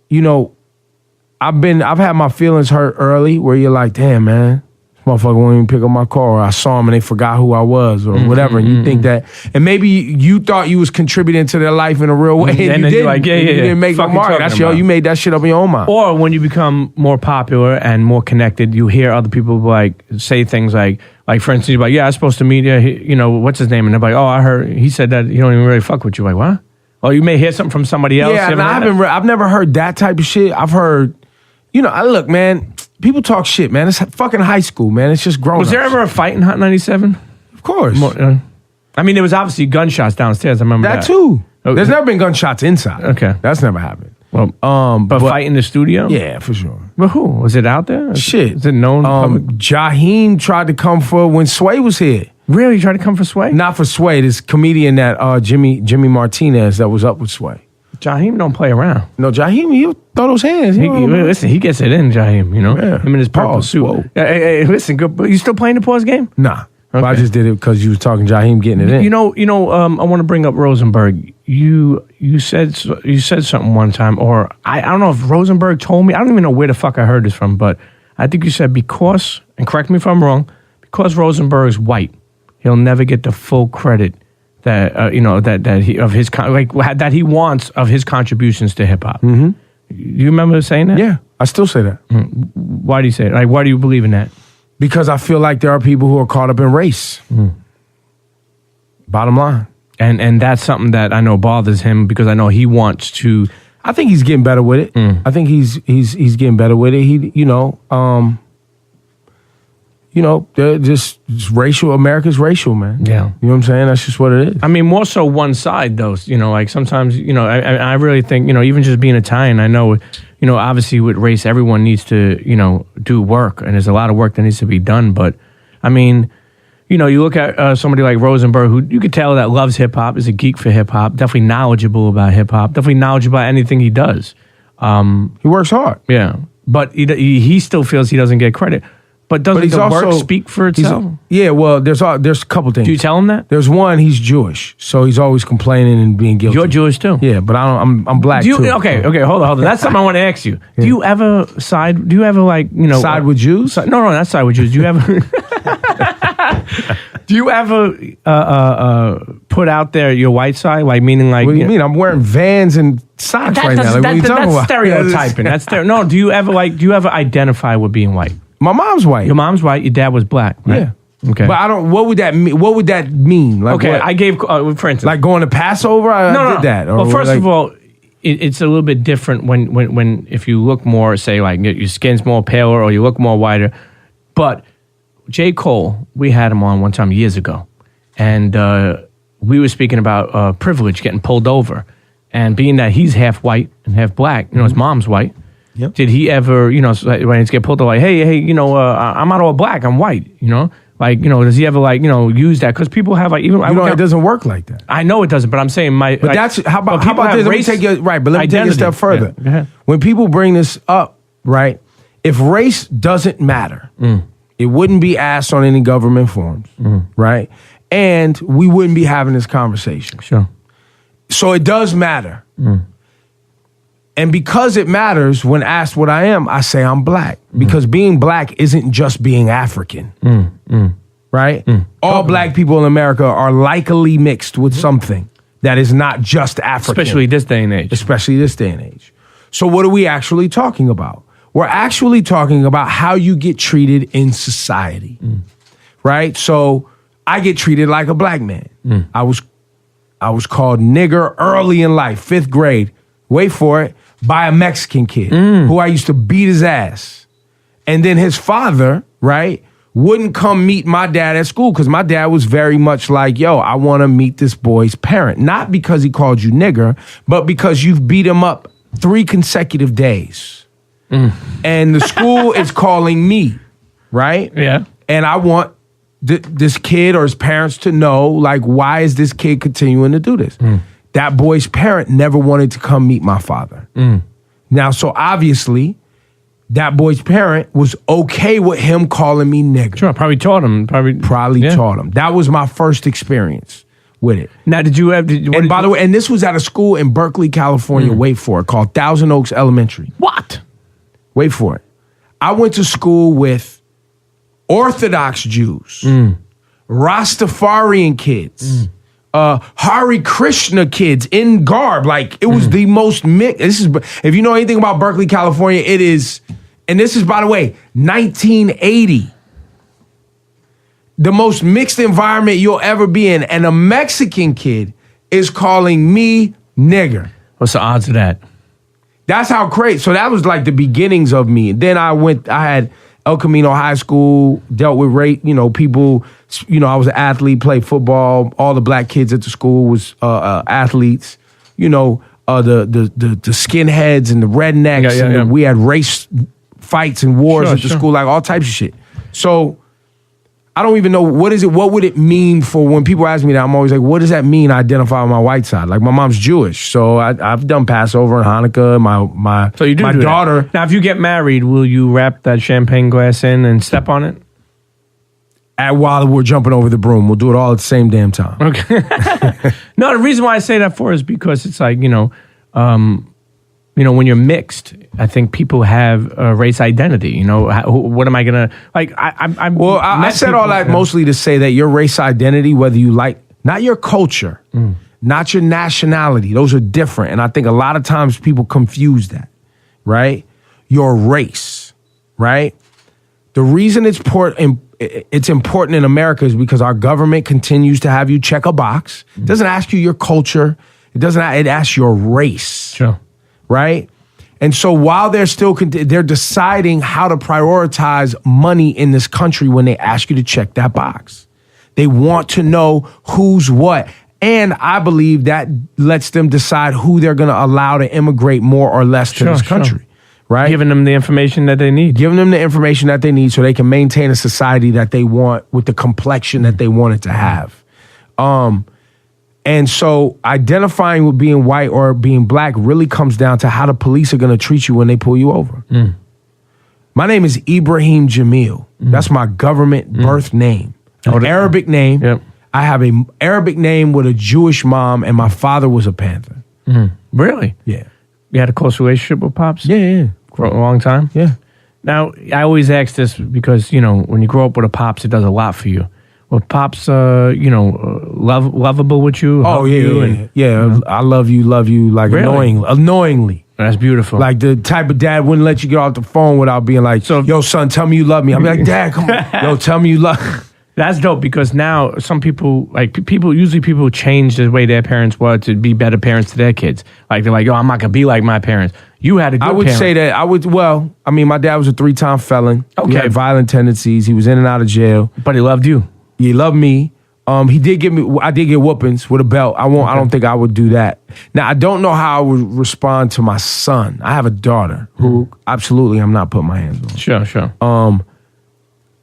I've had my feelings hurt early where you're like, damn, man, this motherfucker won't even pick up my call, or I saw him and they forgot who I was or whatever. And you think that, and maybe you thought you was contributing to their life in a real way. And you didn't. Like, you didn't make no mark. That's you made that shit up in your own mind. Or when you become more popular and more connected, you hear other people like say things like for instance, you're like, yeah, I was supposed to meet what's his name? And they're like, oh, I heard he said that he don't even really fuck with you. Like, what? Or you may hear something from somebody else. Yeah, and I've never heard that type of shit. I've heard, look, man, people talk shit, man. It's fucking high school, man. It's just grown. Was there ever a fight in Hot 97? Of course. I mean, there was obviously gunshots downstairs. I remember that. That too. Okay. There's never been gunshots inside. Okay. That's never happened. Well, but fight in the studio? Yeah, for sure. But who? Was it out there? Shit. Is it known? Jaheim tried to come for when Sway was here. Really? You tried to come for Sway? Not for Sway. This comedian that Jimmy Martinez that was up with Sway. Jaheim don't play around. No, Jaheim, he'll throw those hands. Listen, he gets it in, Jaheim, Yeah. Him in his purple suit. Hey, listen, good. You still playing the pause game? Nah. Okay. But I just did it because you was talking Jaheim getting it in. I want to bring up Rosenberg. You said something one time, or I don't know if Rosenberg told me. I don't even know where the fuck I heard this from, but I think you said because, and correct me if I'm wrong, because Rosenberg's white, he'll never get the full credit that that he wants of his contributions to hip hop. Mm-hmm. You remember saying that? Yeah, I still say that. Why do you say it? Like, why do you believe in that? Because I feel like there are people who are caught up in race. Bottom line. And that's something that I know bothers him because I know he wants to. I think he's getting better with it. I think he's getting better with it. They're just racial. America's racial, man. Yeah. You know what I'm saying? That's just what it is. I mean, more so one side, though. Like sometimes, I really think, even just being Italian, I know, obviously with race, everyone needs to, do work. And there's a lot of work that needs to be done. But, I mean, you look at somebody like Rosenberg, who you could tell that loves hip-hop, is a geek for hip-hop, definitely knowledgeable about hip-hop, definitely knowledgeable about anything he does. He works hard. Yeah. But he still feels he doesn't get credit. But doesn't the work speak for itself? Yeah, well, there's a couple things. Do you tell him that? There's one, he's Jewish, so he's always complaining and being guilty. You're Jewish too? Yeah, but I'm black too. Okay, hold on. That's something I want to ask you. Do you ever side with Jews? No, not side with Jews. Do you ever do you ever put out there your white side? Like meaning like what do you mean? I'm wearing Vans and socks right now. Like, what are you talking about? Stereotyping. No, do you ever identify with being white? My mom's white. Your mom's white. Your dad was black. Right? Yeah. Okay. But I don't. What would that mean? What would that mean? Like, okay. what? I gave, for instance, like going to Passover. I did that. Or well, first of all, it's a little bit different when if you look more, say like your skin's more paler or you look more whiter. But J. Cole, we had him on one time years ago, and we were speaking about privilege getting pulled over, and being that he's half white and half black, his mom's white. Yep. Did he ever, when he's get pulled over, like, hey, I'm not all black, I'm white, does he ever use that? Because people have even, it doesn't work like that. I know it doesn't, but I'm saying how about this? Let me take you right, but let me take it a step further. Yeah, go ahead. When people bring this up, right? If race doesn't matter, it wouldn't be asked on any government forms, right? And we wouldn't be having this conversation. Sure. So it does matter. And because it matters, when asked what I am, I say I'm black. Because being black isn't just being African. Right? All black people in America are likely mixed with something that is not just African. Especially this day and age. So what are we actually talking about? We're actually talking about how you get treated in society. Right? So I get treated like a black man. I was called nigger early in life, 5th grade. Wait for it. By a Mexican kid who I used to beat his ass. And then his father, right, wouldn't come meet my dad at school because my dad was very much like, yo, I want to meet this boy's parent. Not because he called you nigger, but because you've beat him up 3 consecutive days. And the school is calling me, right? Yeah. And I want this kid or his parents to know, like, why is this kid continuing to do this? That boy's parent never wanted to come meet my father. Now, so obviously, that boy's parent was okay with him calling me nigger. Sure, probably taught him. Probably taught him. That was my first experience with it. Now, did you have... And by the way, and this was at a school in Berkeley, California, wait for it, called Thousand Oaks Elementary. What? Wait for it. I went to school with Orthodox Jews, Rastafarian kids, Hare Krishna kids in garb. Like, it was the most mixed. This is, if you know anything about Berkeley, California, it is, and this is, by the way, 1980. The most mixed environment you'll ever be in. And a Mexican kid is calling me nigger. What's the odds of that? That's how crazy. So that was like the beginnings of me. Then I had El Camino High School, dealt with rape, people, I was an athlete, played football. All the black kids at the school was athletes. The skinheads and the rednecks. And we had race fights and wars at the school, like all types of shit. So I don't even know what would it mean for when people ask me that. I'm always like, what does that mean? I identify on my white side. Like, my mom's Jewish, so I've done Passover and Hanukkah. My daughter. That. Now, if you get married, will you wrap that champagne glass in and step on it? While we're jumping over the broom, we'll do it all at the same damn time. Okay. No, the reason why I say that for is because it's like when you're mixed, I think people have a race identity. What am I gonna like? I said all that mostly to say that your race identity, whether you like, not your culture, not your nationality, those are different. And I think a lot of times people confuse that, right? Your race, right? The reason it's important in America is because our government continues to have you check a box. It doesn't ask you your culture. It asks your race. Sure. Right? And so while they're deciding how to prioritize money in this country when they ask you to check that box. They want to know who's what. And I believe that lets them decide who they're going to allow to immigrate more or less to this country. Right? Giving them the information that they need. Giving them the information that they need so they can maintain a society that they want with the complexion that they want it to have. And so identifying with being white or being black really comes down to how the police are going to treat you when they pull you over. My name is Ibrahim Jamil. That's my government birth name. An Arabic name. Yep. I have an Arabic name with a Jewish mom, and my father was a Panther. Really? Yeah. You had a close relationship with Pops? Yeah. For a long time? Yeah. Now, I always ask this because, when you grow up with a Pops, it does a lot for you. Well, Pops, lovable with you? Oh, yeah. I love you, like really? Annoyingly. That's beautiful. Like the type of dad wouldn't let you get off the phone without being like, yo, son, tell me you love me. I'll be like, Dad, come on. Yo, tell me you love me. That's dope because now some people, usually people change the way their parents were to be better parents to their kids. Like, they're like, I'm not going to be like my parents. You had a good parent. Say that. My dad was a 3-time felon. Okay. He had violent tendencies. He was in and out of jail. But he loved you. He loved me. I did get whoopings with a belt. I don't think I would do that. Now, I don't know how I would respond to my son. I have a daughter who absolutely I'm not putting my hands on. Sure.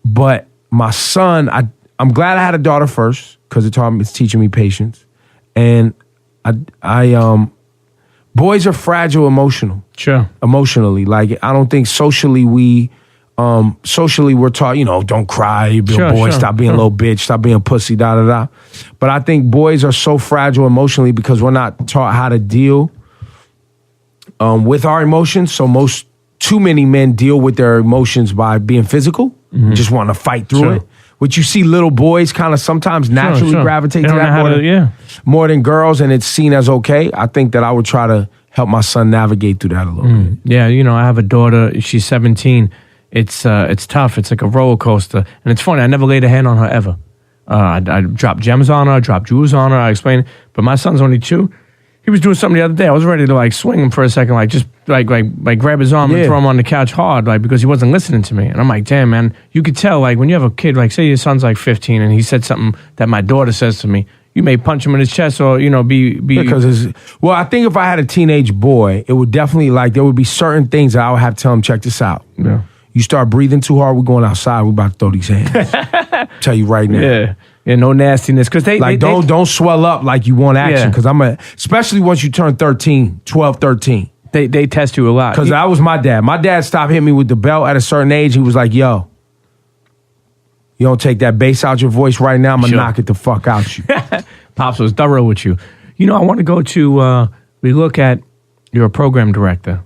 But my son, I'm glad I had a daughter first because it's teaching me patience. And boys are fragile emotionally. Like, I don't think socially we're taught, don't cry, you be a boy, stop being a little bitch, stop being a pussy, da. But I think boys are so fragile emotionally because we're not taught how to deal with our emotions. So too many men deal with their emotions by being physical, just wanting to fight through it. Which you see little boys kind of sometimes naturally gravitate to that more than girls, and it's seen as okay. I think that I would try to help my son navigate through that a little bit. Yeah, I have a daughter, she's 17. It's tough. It's like a roller coaster. And it's funny, I never laid a hand on her ever. I dropped gems on her, I dropped jewels on her, I explained. But my son's only 2. He was doing something the other day. I was ready to like swing him for a second, like just like grab his arm and throw him on the couch hard, like because he wasn't listening to me. And I'm like, damn, man, you could tell like when you have a kid, like say your son's like 15 and he said something that my daughter says to me, you may punch him in his chest or be because well, I think if I had a teenage boy, it would definitely like there would be certain things that I would have to tell him, check this out. Yeah. You start breathing too hard, we're going outside. We're about to throw these hands. Tell you right now. Yeah, no nastiness. Because don't swell up like you want action. Because especially once you turn 13, 12, 13. They test you a lot. Because that was my dad. My dad stopped hitting me with the belt at a certain age. He was like, yo, you don't take that bass out your voice right now, I'm going to knock it the fuck out you. Pops was thorough with you. I want to go to, we look at you're a program director,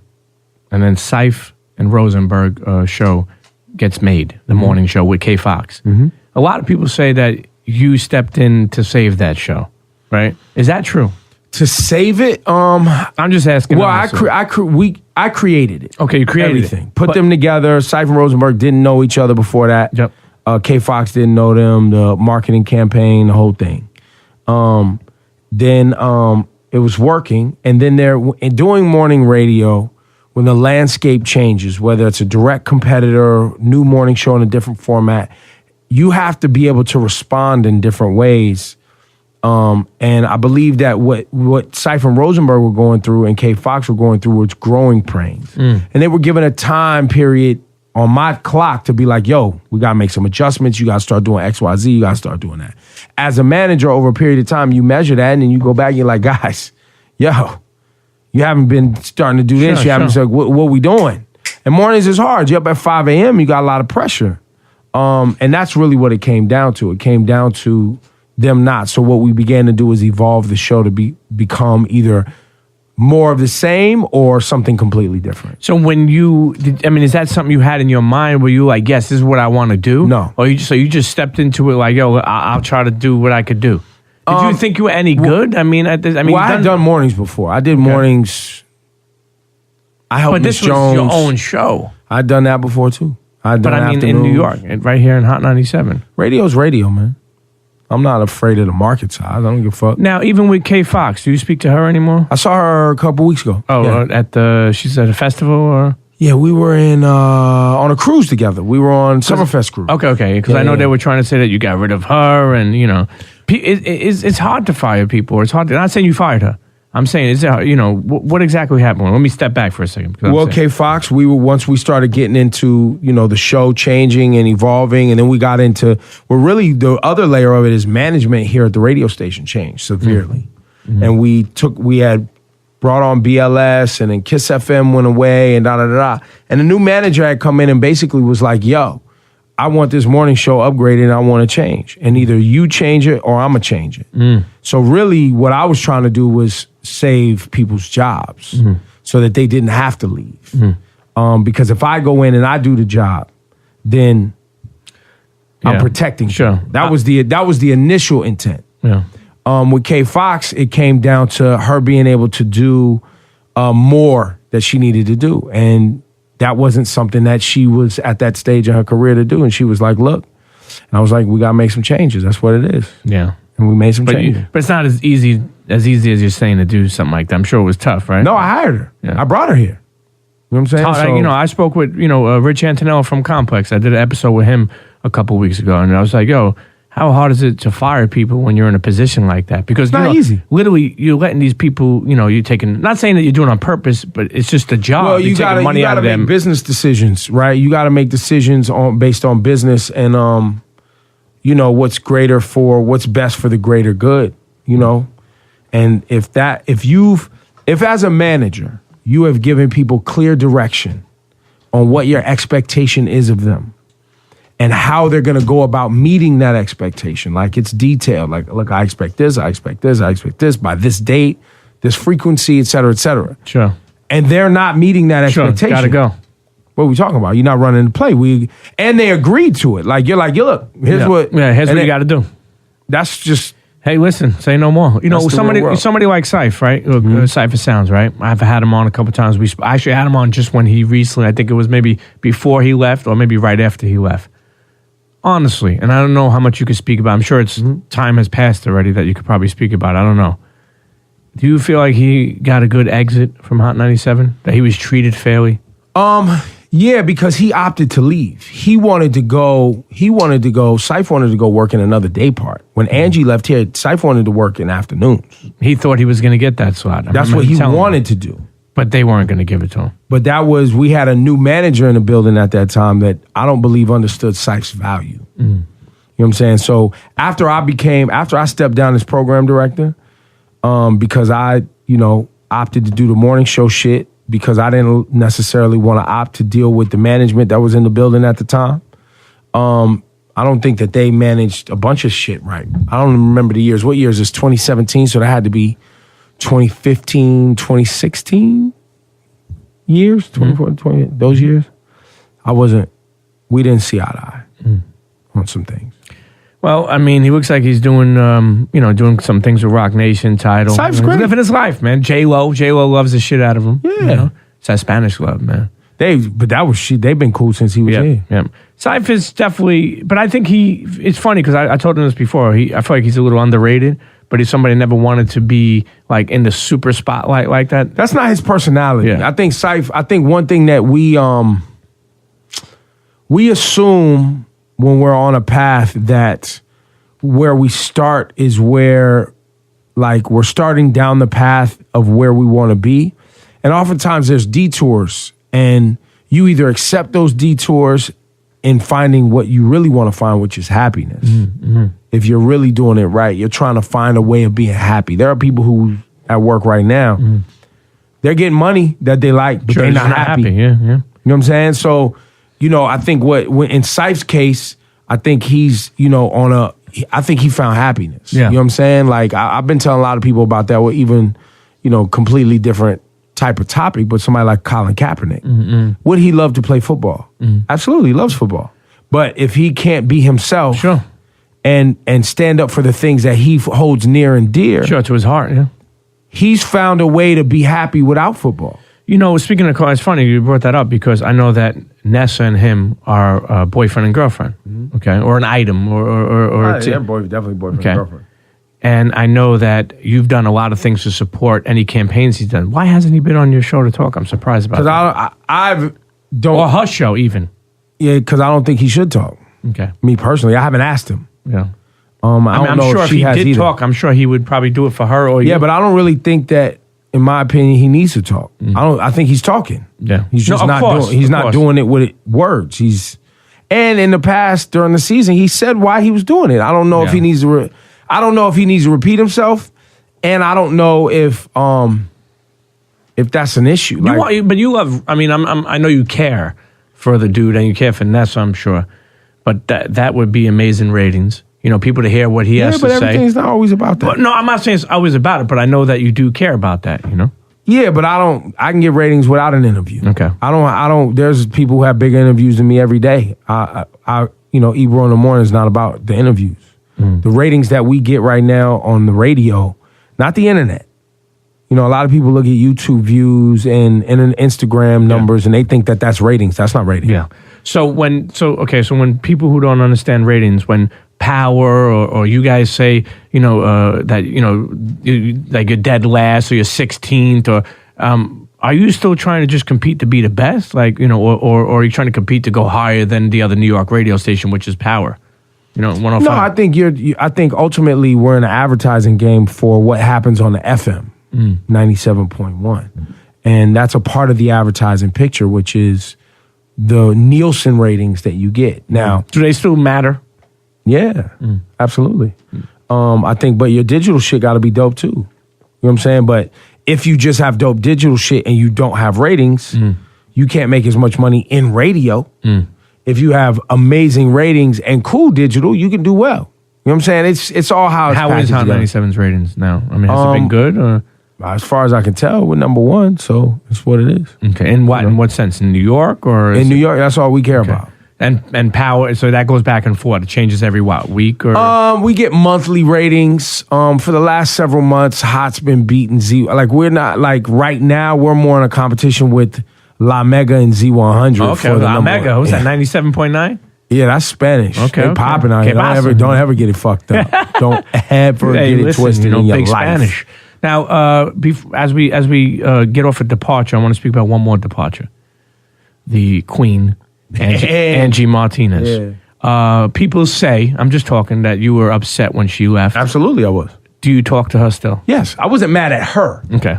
and then Seif and Rosenberg show gets made, the morning show with K Fox. Mm-hmm. A lot of people say that you stepped in to save that show, right? Is that true? To save it? I'm just asking. Well, I created it. Okay, you created everything. Put them together. Seif and Rosenberg didn't know each other before that. Yep. K Fox didn't know them. The marketing campaign, the whole thing. Then it was working, and then doing morning radio. When the landscape changes, whether it's a direct competitor, new morning show in a different format, you have to be able to respond in different ways. And I believe that what Seif and Rosenberg were going through and K Fox were going through was growing pains. And they were given a time period on my clock to be like, yo, we got to make some adjustments. You got to start doing X, Y, Z. You got to start doing that. As a manager, over a period of time, you measure that and then you go back and you're like, guys, yo, you haven't been starting to do this. You haven't said, what we doing? And mornings is hard. You're up at 5 a.m. You got a lot of pressure. And that's really what it came down to. It came down to them not. So what we began to do is evolve the show to become either more of the same or something completely different. So when is that something you had in your mind where you like, yes, this is what I want to do? No. Or you just stepped into it like, yo, I'll try to do what I could do. Did you think you were any good? I had done mornings before. I did mornings. I helped But Miss this Jones. was your own show. I'd done that before too. In New York, right here in Hot 97. Radio's radio, man. I'm not afraid of the market size. I don't give a fuck. Now, even with K Fox, do you speak to her anymore? I saw her a couple weeks ago. Oh, yeah. She's at a festival or? Yeah, we were on a cruise together. We were on Summerfest cruise. Okay. Because I know they were trying to say that you got rid of her, and it's hard to fire people. It's hard. I'm not saying you fired her. I'm saying, what exactly happened? Let me step back for a second. Well, K Fox, once we started getting into the show changing and evolving, and then we got into really the other layer of it is management here at the radio station changed severely, and we had brought on BLS, and then Kiss FM went away, and and the new manager had come in and basically was like, yo, I want this morning show upgraded and I want to change. And either you change it or I'm going to change it. So really what I was trying to do was save people's jobs so that they didn't have to leave. Because if I go in and I do the job, then I'm protecting people. That was the initial intent. Yeah. With K Fox, it came down to her being able to do more that she needed to do. And that wasn't something that she was at that stage in her career to do. And she was like, look. And I was like, we got to make some changes. That's what it is. Yeah. And we made some changes. But it's not as easy as you're saying to do something like that. I'm sure it was tough, right? No, I hired her. Yeah. I brought her here. You know what I'm saying? I spoke with, Rich Antonello from Complex. I did an episode with him a couple weeks ago. And I was like, yo, how hard is it to fire people when you're in a position like that? Because it's not easy. Literally, you're letting these people, you're taking, not saying that you're doing it on purpose, but it's just a job. Well, you got to make business decisions, right? You got to make decisions based on business and, what's what's best for the greater good, And if as a manager, you have given people clear direction on what your expectation is of them, and how they're going to go about meeting that expectation. Like it's detailed. Like, look, I expect this by this date, this frequency, et cetera, et cetera. Sure. And they're not meeting that expectation. Gotta go. What are we talking about? You're not running the play. And they agreed to it. Like, you're like, look, here's what you got to do. That's just... Hey, listen, say no more. Somebody like Seif, right? Seif Sounds, right? I've had him on a couple times. I actually had him on just when he recently, I think it was maybe before he left or maybe right after he left. Honestly, and I don't know how much you could speak about. I'm sure time has passed already that you could probably speak about. I don't know. Do you feel like he got a good exit from Hot 97? That he was treated fairly? Yeah, because he opted to leave. He wanted to go, Syph wanted to go work in another day part. When Angie left here, Syph wanted to work in afternoons. He thought he was going to get that slot. That's what he wanted to do. But they weren't going to give it to him. But we had a new manager in the building at that time that I don't believe understood Syph's value. You know what I'm saying? So after I stepped down as program director, because I, opted to do the morning show shit, because I didn't necessarily want to opt to deal with the management that was in the building at the time. I don't think that they managed a bunch of shit right. I don't remember the years. What years is 2017? So that had to be 2015, 2016 years, 24, 20, those years. We didn't see eye to eye on some things. Well, I mean, he looks like he's doing, doing some things with Rock Nation title. Syph's He's great. living his life, man. J-Lo loves the shit out of him. Yeah. It's that Spanish love, man. They've been cool since he was here. Yeah. Syph is definitely, but I think it's funny because I told him this before. I feel like he's a little underrated, but he's somebody that never wanted to be like in the super spotlight like that. That's not his personality. Yeah. I think one thing that we assume when we're on a path that where we start is where, like, we're starting down the path of where we want to be. And oftentimes there's detours, and you either accept those detours in finding what you really want to find, which is happiness. If you're really doing it right, you're trying to find a way of being happy. There are people who at work right now, they're getting money that they like, but they're not happy. Yeah. You know what I'm saying? So, I think in Syph's case, I think he's, I think he found happiness. Yeah. You know what I'm saying? Like, I've been telling a lot of people about that, or even, completely different type of topic, but somebody like Colin Kaepernick. Would he love to play football? Absolutely, he loves football. But if he can't be himself and stand up for the things that he holds near and dear, to his heart, yeah. He's found a way to be happy without football. Speaking of cars, it's funny you brought that up because I know that Nessa and him are boyfriend and girlfriend, okay, or an item, or definitely boyfriend and girlfriend. And I know that you've done a lot of things to support any campaigns he's done. Why hasn't he been on your show to talk? I'm surprised about that. Because or her show even. Yeah, because I don't think he should talk. Okay. Me personally, I haven't asked him. Yeah. I'm sure if he did talk, I'm sure he would probably do it for her or you. Yeah, but I don't really think that, in my opinion, he needs to talk. I think he's talking. Yeah. He's just not doing it with words. And in the past, during the season, he said why he was doing it. I don't know if he needs to I don't know if he needs to repeat himself, and I don't know if that's an issue. But you love. I mean, I know you care for the dude and you care for Nessa, I'm sure. But that would be amazing ratings. People to hear what he has to say. Yeah, but everything's not always about that. But no, I'm not saying it's always about it, but I know that you do care about that. Yeah, but I can get ratings without an interview. Okay. I don't. There's people who have bigger interviews than me every day. Ebro in the morning is not about the interviews. The ratings that we get right now on the radio, not the internet. A lot of people look at YouTube views and Instagram numbers, and they think that that's ratings. That's not ratings. Yeah. So when people who don't understand ratings, when Power or you guys say, that like you're dead last or you're 16th, or are you still trying to just compete to be the best, or are you trying to compete to go higher than the other New York radio station, which is Power? 105. No, I think ultimately we're in an advertising game for what happens on the FM 97.1, and that's a part of the advertising picture, which is the Nielsen ratings that you get. Now, do they still matter? Yeah, absolutely. I think, but your digital shit got to be dope too. You know what I'm saying? But if you just have dope digital shit and you don't have ratings, you can't make as much money in radio. If you have amazing ratings and cool digital, you can do well. You know what I'm saying? It's all how it's How is Hot 97's ratings now? I mean, has it been good? Or? As far as I can tell, we're number one, so it's what it is. Okay, in what sense? In New York or in New York? That's all we care about. And Power, so that goes back and forth. It changes every week or? We get monthly ratings. For the last several months, Hot's been beating Z. Like we're not right now. We're more in a competition with La Mega and Z100. Okay, La Mega. Who's that? 97.9. Yeah, that's Spanish. Okay, they popping out here. Don't ever get it fucked up. Don't ever get it twisted in your big life. Spanish. Now, as we get off a departure, I want to speak about one more departure. The Queen, Angie Martinez. Yeah. People say, I'm just talking, that you were upset when she left. Absolutely, I was. Do you talk to her still? Yes, I wasn't mad at her. Okay.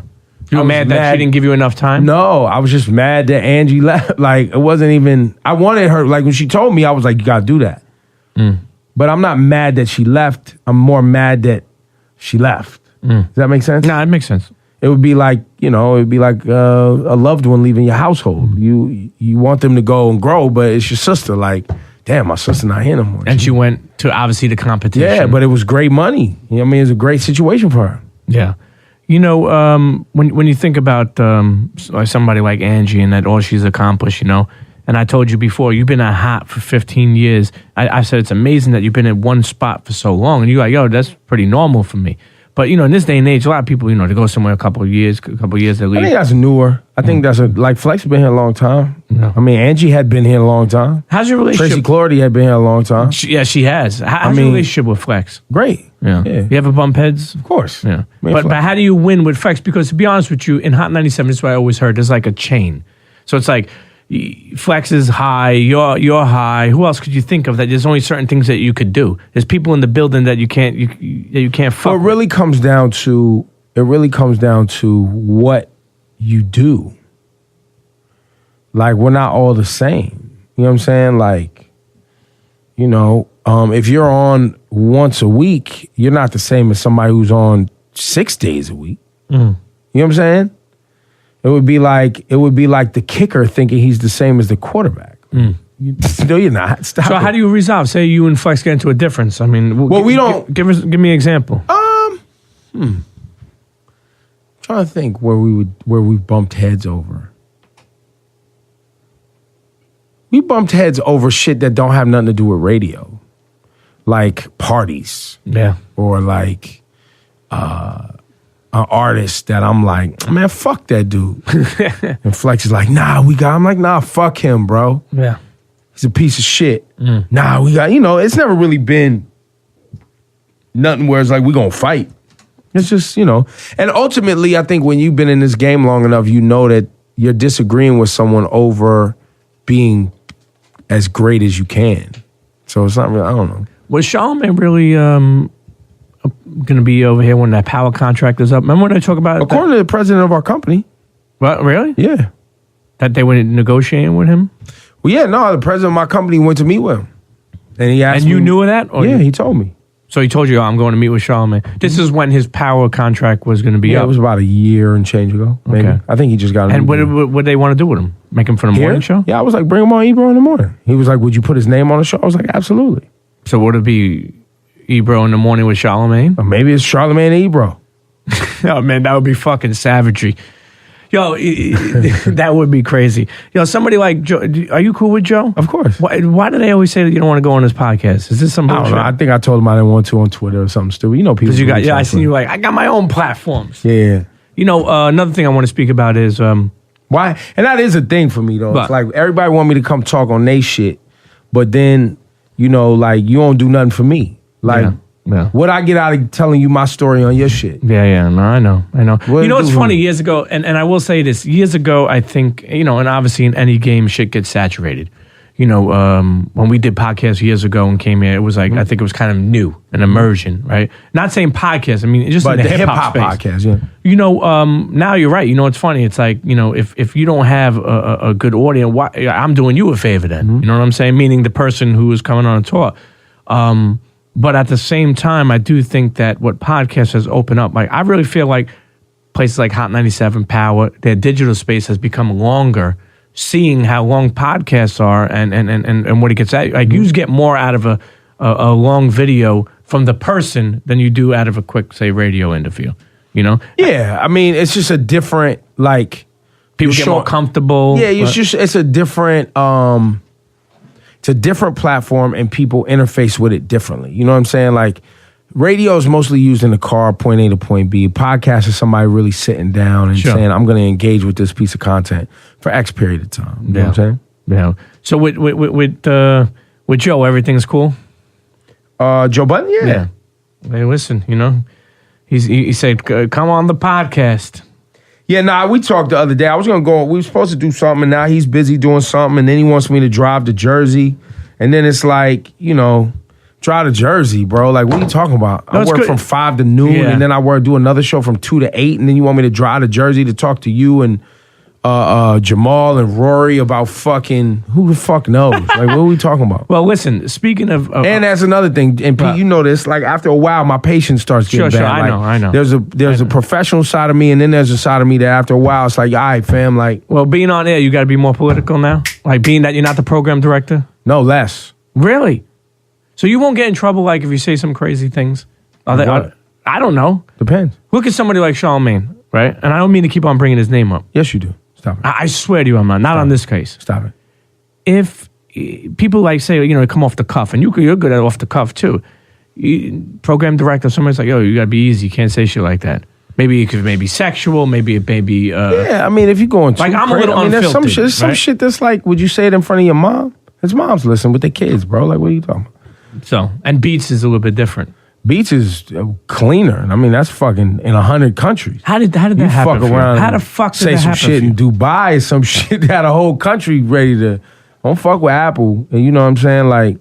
You were mad that she didn't give you enough time? No, I was just mad that Angie left. Like, it wasn't even, I wanted her, like when she told me, I was like, you gotta do that. But I'm not mad that she left. I'm more mad that she left. Does that make sense? No, it makes sense. It would be like, a loved one leaving your household. You want them to go and grow, but it's your sister. Like, damn, my sister not here no more. And she went to, obviously, the competition. Yeah, but it was great money. You know what I mean? It was a great situation for her. Yeah. You know, when you think about somebody like Angie and that all she's accomplished, and I told you before, you've been at Hot for 15 years. I said it's amazing that you've been in one spot for so long. And you're like, yo, that's pretty normal for me. But, in this day and age, a lot of people, they go somewhere a couple of years, they leave. I think that's newer. I think that's like Flex has been here a long time. Yeah. I mean, Angie had been here a long time. How's your relationship? Tracy Clardy had been here a long time. She has. How's your relationship with Flex? Great. Yeah. You ever bump heads? Of course. Yeah. But how do you win with Flex? Because to be honest with you, in Hot 97, this is what I always heard, there's like a chain. So it's like, Flex is high, you're high. Who else could you think of that there's only certain things that you could do? There's people in the building that you can't fuck. Well, it really comes down to what you do. Like, we're not all the same. You know what I'm saying? Like, if you're on once a week, you're not the same as somebody who's on 6 days a week. You know what I'm saying? It would be like the kicker thinking he's the same as the quarterback. No, you're not. Stop. So how do you resolve? Say you and Flex get into a difference. I mean, we don't give me an example. Trying to think where we bumped heads over. We bumped heads over shit that don't have nothing to do with radio, like parties. Yeah, or like an artist that I'm like, man, fuck that dude. And Flex is like, I'm like, nah, fuck him, bro. Yeah. He's a piece of shit. Nah, we got, it's never really been nothing where it's like, we're going to fight. It's just, and ultimately, I think when you've been in this game long enough, you know that you're disagreeing with someone over being as great as you can. So it's not really, I don't know. Was Charlamagne really going to be over here when that power contract is up? Remember when I talk about According to the president of our company. What, really? Yeah. That they were negotiating with him? Well, yeah, no, the president of my company went to meet with him. And he asked me. And you me, knew of that? Or yeah, he told me. So he told you, I'm going to meet with Charlamagne. This is when his power contract was going to be up. It was about a year and change ago, maybe. Okay. I think he just got a And what did they want to do with him? Make him for the morning show? Yeah, I was like, bring him on Ebro in the morning. He was like, would you put his name on the show? I was like, absolutely. So would it be Ebro in the morning with Charlamagne? Or maybe it's Charlamagne and Ebro. Oh, man, that would be fucking savagery. Yo, that would be crazy. Yo, somebody like Joe, are you cool with Joe? Of course. Why do they always say that you don't want to go on his podcast? Is this some bullshit? I don't know. I think I told him I didn't want to on Twitter or something stupid. People. Because you got, I seen you like, I got my own platforms. Yeah. Another thing I want to speak about is why, and that is a thing for me though. But, it's like everybody want me to come talk on they shit, but then like you don't do nothing for me. Like. Yeah. What I get out of telling you my story on your shit? Yeah. No, I know. It's funny, years ago, and I will say this, years ago, I think, and obviously in any game, shit gets saturated. When we did podcasts years ago and came here, it was like, I think it was kind of new, an immersion, right? Not saying podcast, I mean, just but in the hip-hop space. Podcast, yeah. Now you're right. It's funny. It's like, if you don't have a good audience, I'm doing you a favor then. You know what I'm saying? Meaning the person who is coming on a tour. But at the same time, I do think that what podcasts has opened up, like I really feel like places like Hot 97, Power, their digital space has become longer, seeing how long podcasts are and what it gets at. Like you get more out of a long video from the person than you do out of a quick, say, radio interview, Yeah, I mean, it's just a different, like... People get more comfortable. Yeah, it's a different... It's a different platform and people interface with it differently. You know what I'm saying? Like radio is mostly used in the car, point A to point B. Podcast is somebody really sitting down and saying, I'm going to engage with this piece of content for X period of time. You know what I'm saying? Yeah. So with Joe, everything's cool? Joe Budden? Yeah. Hey, listen, He said, come on the podcast. Yeah, nah, we talked the other day. I was going to go, we were supposed to do something, and now he's busy doing something, and then he wants me to drive to Jersey. And then it's like, drive to Jersey, bro. Like, what are you talking about? No, I work good. from 5 to noon, Yeah. and then I do another show from 2 to 8, and then you want me to drive to Jersey to talk to you and Jamal and Rory about fucking, who the fuck knows? Like, what are we talking about? Well, listen, speaking of... And that's another thing, and Pete, you know this. Like after a while, my patience starts getting bad. Sure, Like, I know. There's a professional side of me, and then there's a side of me that after a while, it's like, all right, fam, like well, being on air, you got to be more political now? Like being that you're not the program director? no less. Really? So you won't get in trouble like if you say some crazy things? What? I don't know. Depends. Look at somebody like Charlemagne, right? And I don't mean to keep on bringing his name up. Yes, you do. Stop it. I swear to you, I'm not on this case. Stop it. If people like say, come off the cuff, and you're good at off the cuff too. Program director, somebody's like, yo, you gotta be easy. You can't say shit like that. Maybe it could be sexual. Maybe it may be. Yeah, I mean, if you're going too Like, I'm a crazy, little there's some unfiltered, shit. There's some right? shit that's like, would you say it in front of your mom? His mom's listening with their kids, bro. Like, what are you talking about? So, and Beats is a little bit different. Beats is cleaner. I mean, that's fucking in 100 countries. How did that You happen? fuck for you? around. How the and fuck did say that some happen shit for you? in Dubai? Some shit that had a whole country ready to. Don't fuck with Apple, and you know what I'm saying? Like,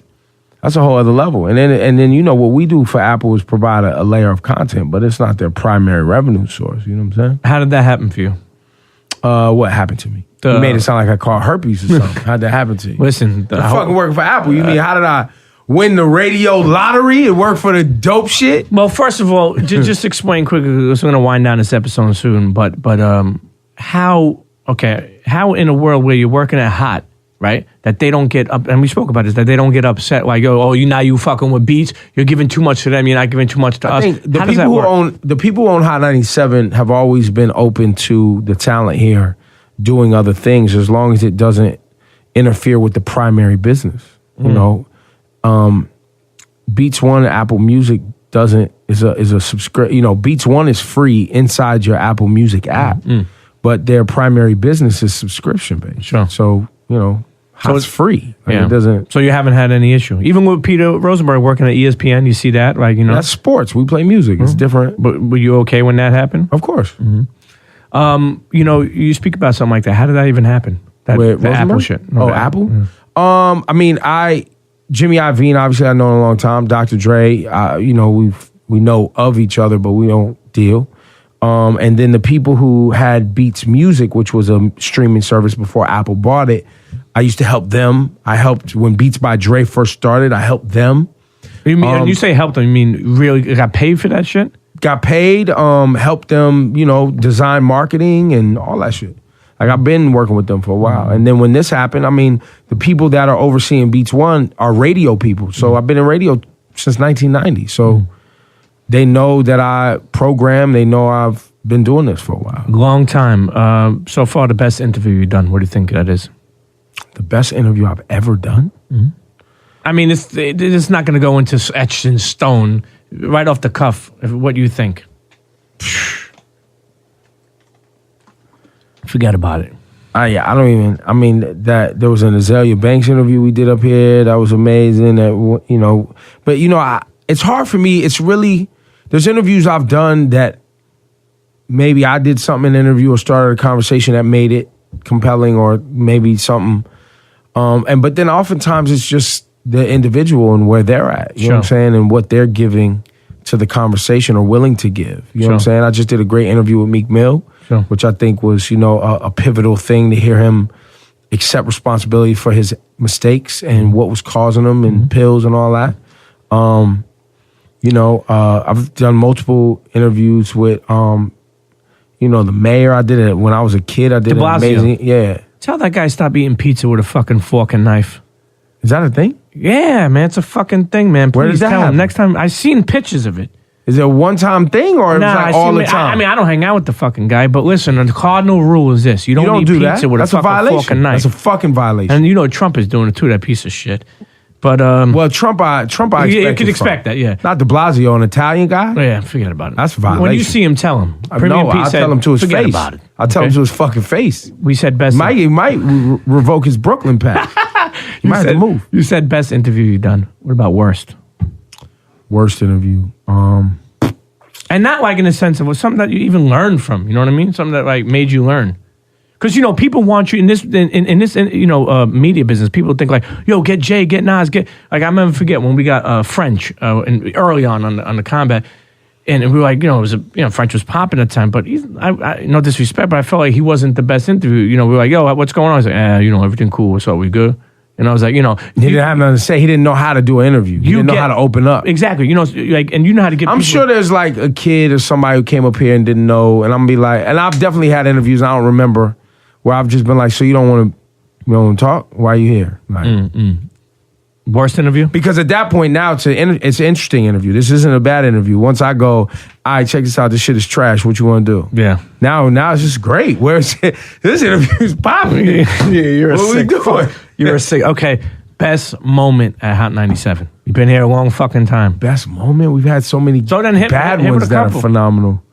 that's a whole other level. And then what we do for Apple is provide a layer of content, but it's not their primary revenue source. You know what I'm saying? How did that happen for you? What happened to me? You made it sound like I caught herpes or something. How'd that happen to you? Listen, I'm fucking working for Apple. You mean how did I win the radio lottery and work for the dope shit? well, first of all, just explain quickly. We're going to wind down this episode soon, but how in a world where you're working at Hot, right, that they don't get up, and we spoke about this, that they don't get upset like, you fucking with Beats, you're giving too much to them, you're not giving too much to us. I think the How does that people work? the people who own Hot 97 have always been open to the talent here doing other things as long as it doesn't interfere with the primary business. You know, Beats One, Apple Music is a subscription. Beats One is free inside your Apple Music app, but their primary business is subscription based. Sure. So it's free. Like, Yeah. It doesn't. So you haven't had any issue, even with Peter Rosenberg working at ESPN. You see that, like That's sports. We play music. It's different. But were you okay when that happened? Of course. You speak about something like that. How did that even happen? The Rosenberg? Apple shit. Apple? Jimmy Iovine, obviously I know in a long time. Dr. Dre, we know of each other, but we don't deal. And then the people who had Beats Music, which was a streaming service before Apple bought it, I used to help them. I helped when Beats by Dre first started. I helped them. You mean you say help them? You mean really got paid for that shit? Got paid, helped them, design marketing and all that shit. Like, I've been working with them for a while. And then when this happened, the people that are overseeing Beats One are radio people. So I've been in radio since 1990. So they know that I program. They know I've been doing this for a while. Long time. So far, the best interview you've done. What do you think that is? The best interview I've ever done? I mean, it's not going to go into etched in stone. Right off the cuff, what do you think? Forget about it. That there was an Azalea Banks interview we did up here. That was amazing. It's hard for me. It's really, there's interviews I've done that maybe I did something in an interview or started a conversation that made it compelling or maybe something. But then oftentimes it's just the individual and where they're at, you know what I'm saying? And what they're giving to the conversation or willing to give. You know what I'm saying? I just did a great interview with Meek Mill, which I think was, a pivotal thing to hear him accept responsibility for his mistakes and what was causing them and pills and all that. I've done multiple interviews with, the mayor. I did it when I was a kid. I did it amazing. Yeah. Tell that guy stop eating pizza with a fucking fork and knife. Is that a thing? Yeah, man, it's a fucking thing, man. Please Where does that tell him. happen? Next time, I've seen pictures of it. Is it a one-time thing or is it like all the time? I don't hang out with the fucking guy, but listen, the cardinal rule is this: you don't eat do pizza that. with That's a a fucking violation. fork and knife. That's a fucking violation. And Trump is doing it too. That piece of shit. But Trump, I you could expect that, yeah. Not De Blasio, an Italian guy. Yeah, forget about it. That's a violation. When you see him, tell him. Premium Pete I'll said, tell him to his forget face. about it. I'll tell him to his fucking face. We said best. He might revoke his Brooklyn pass. You might have to move. You said best interview you've done. What about worst? Worst interview. And not like in the sense of something that you even learned from. You know what I mean? Something that like made you learn. Because, you know, people want you in this media business. People think like, yo, get Jay, get Nas, get. Like, I'll never forget when we got French early on the combat. And we were like, it was French was popping at the time, but I no disrespect, but I felt like he wasn't the best interview. You know, we were like, yo, what's going on? I was like, everything cool. What's up? We good? And I was like, he didn't have nothing to say. He didn't know how to do an interview. He didn't know how to open up. Exactly. And you know how to get. I'm sure there's like a kid or somebody who came up here and didn't know, and I'm gonna be like, and I've definitely had interviews. I don't remember where I've just been like, so you don't want to talk? Why are you here? Like, worst interview? Because at that point now it's an interesting interview. This isn't a bad interview. Once I go, all right, check this out. This shit is trash. What you want to do? Yeah. Now it's just great. Where's it? This interview's popping. Yeah, you're a what sick. We doing? You're a sick. Okay, best moment at Hot 97. You've been here a long fucking time. Best moment? We've had so many bad ones that are phenomenal.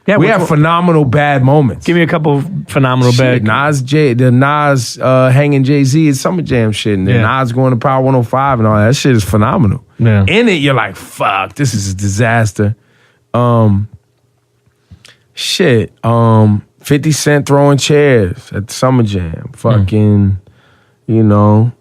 Yeah, we have phenomenal bad moments. Give me a couple of phenomenal bad. The Nas hanging Jay-Z at Summer Jam shit, and then Nas going to Power 105 and all that shit is phenomenal. Yeah. In it, you're like, fuck, this is a disaster. 50 Cent throwing chairs at the Summer Jam. Fucking, one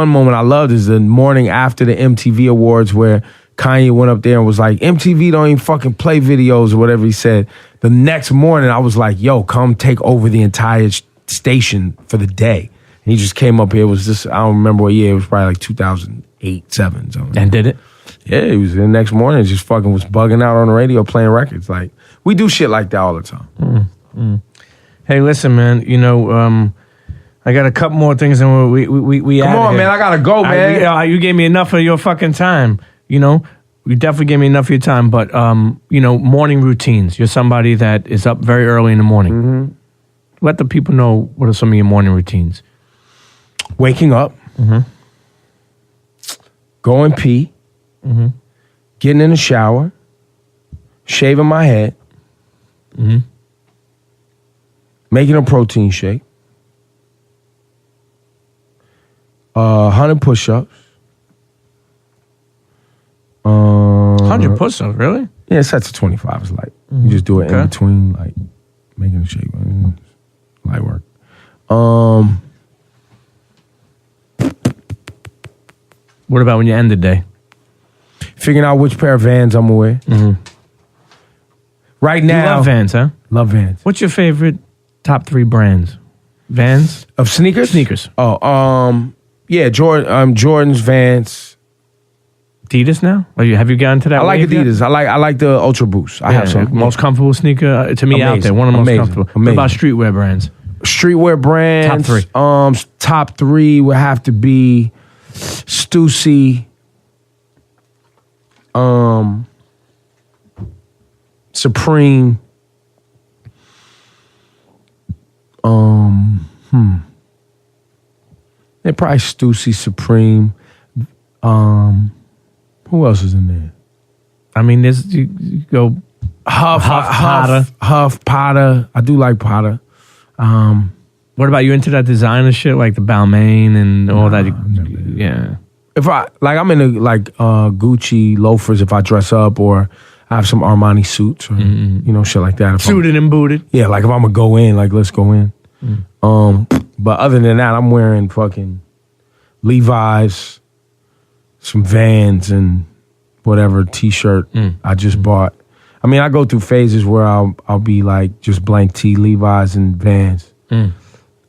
moment I loved is the morning after the MTV Awards where Kanye went up there and was like, MTV don't even fucking play videos or whatever he said. The next morning, I was like, yo, come take over the entire station for the day. And he just came up here. It was just, I don't remember what year. It was probably like 2008, 7. Something. And did it? Yeah, he was the next morning, just fucking was bugging out on the radio playing records. Like, we do shit like that all the time. Hey, listen, man, I got a couple more things and we Come on, man, I gotta go, man. You gave me enough of your fucking time. You definitely gave me enough of your time, but, morning routines. You're somebody that is up very early in the morning. Mm-hmm. Let the people know what are some of your morning routines. Waking up, going pee, getting in the shower, shaving my head, making a protein shake, 100 push-ups, 100 push-ups, really? Yeah, sets of 25 is light. You just do it in between, like making a shake. Light work. What about when you end the day? Figuring out which pair of Vans I'm gonna wear. Right now, You love Vans, huh? Love Vans. What's your favorite top 3 brands? Vans? Of sneakers? Sneakers. Jordan's, Vans. Adidas now? Have you gotten to that? I like wave yet? Adidas. I like the Ultra Boost. I have some. Most comfortable sneaker to me out there. One of the most comfortable. What about streetwear brands? Streetwear brands. Top 3. Top 3 would have to be Stussy, Supreme, they're probably Stussy, Supreme. Who else is in there? I mean, you go Huff, Potter. I do like Potter. What about you into that designer shit like the Balmain and all that? Yeah. If I'm into Gucci loafers if I dress up, or I have some Armani suits or shit like that. Suited and booted. Yeah, like if I'm gonna go in, like let's go in. But other than that, I'm wearing fucking Levi's, some Vans, and whatever t-shirt I just bought. I mean, I go through phases where I'll be like just blank tee, Levi's and Vans, and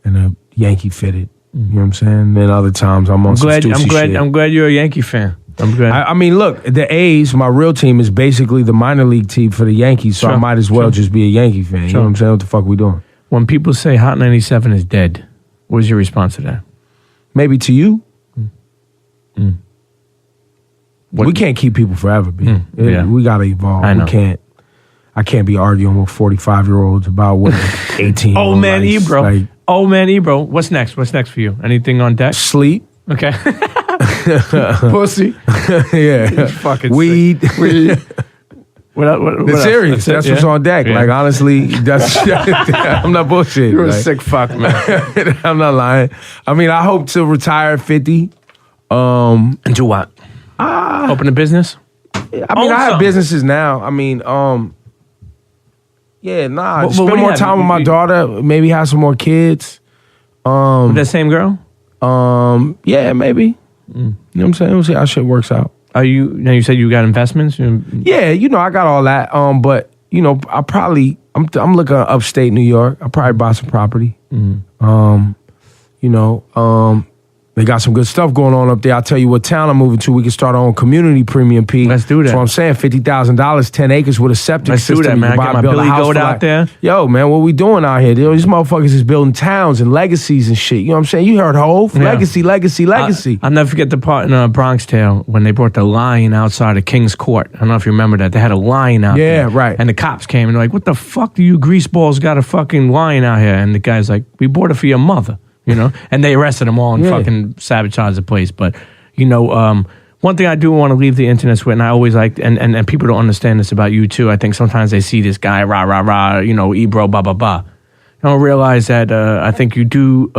a Yankee fitted. You know what I'm saying? Then other times I'm on some Stussy shit. I'm glad you're a Yankee fan. I'm glad. I mean, look, the A's, my real team, is basically the minor league team for the Yankees, so I might as well just be a Yankee fan. You know what I'm saying? What the fuck we doing? When people say Hot 97 is dead, what's your response to that? Maybe to you. We can't keep people forever, B. We gotta evolve. I know. I can't be arguing with 45-year-olds about what 18. Old man Ebro. Old man Ebro. What's next? What's next for you? Anything on deck? Sleep. Okay. Pussy. Yeah. Fucking weed. What serious. That's what's on deck. Yeah. Like, honestly, I'm not bullshitting. You're a sick fuck, man. I'm not lying. I mean, I hope to retire at 50. And do what? Open a business? I mean, I have businesses now. I mean, yeah, nah. What Spend do you more have? time with my daughter. Maybe have some more kids. With that same girl? Yeah, maybe. You know what I'm saying? We'll see how shit works out. Are you? Now you said you got investments. Yeah, I got all that. But I'm looking at upstate New York. I'll probably buy some property. They got some good stuff going on up there. I'll tell you what town I'm moving to. We can start our own community, Premium P. Let's do that. That's what I'm saying. $50,000, 10 acres with a septic Let's system. do that, man. You I get my build a Billy house Goat for out there. Yo, man, what we doing out here? These motherfuckers is building towns and legacies and shit. You know what I'm saying? You heard Hove. Yeah. Legacy. I'll never forget the part in Bronx Tale when they brought the lion outside of King's Court. I don't know if you remember that. They had a lion out there. Yeah, right. And the cops came and they're like, what the fuck do you greaseballs got a fucking lion out here? And the guy's like, we bought it for your mother, And they arrested them all and fucking sabotaged the place. But, one thing I do want to leave the internet with, and I always like, and people don't understand this about you too. I think sometimes they see this guy, rah, rah, rah, Ebro, blah, blah, blah. I don't realize that I think you do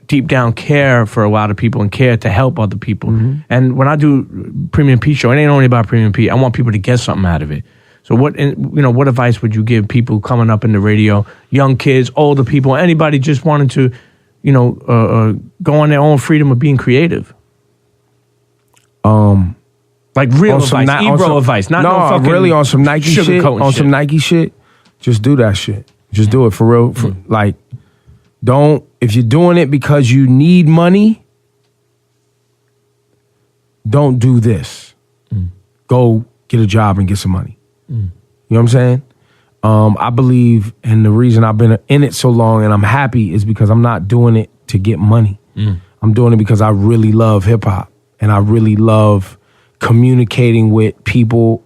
deep down care for a lot of people and care to help other people. Mm-hmm. And when I do Premium P show, it ain't only about Premium P. I want people to get something out of it. So what advice would you give people coming up in the radio, young kids, older people, anybody just wanting to, go on their own freedom of being creative? Like real advice, Ebro advice, not no fucking really on some Nike shit. Some Nike shit, just do that shit. Just do it for real. Like, don't, if you're doing it because you need money, don't do this. Go get a job and get some money. You know what I'm saying? I believe, and the reason I've been in it so long and I'm happy is because I'm not doing it to get money. I'm doing it because I really love hip hop and I really love communicating with people,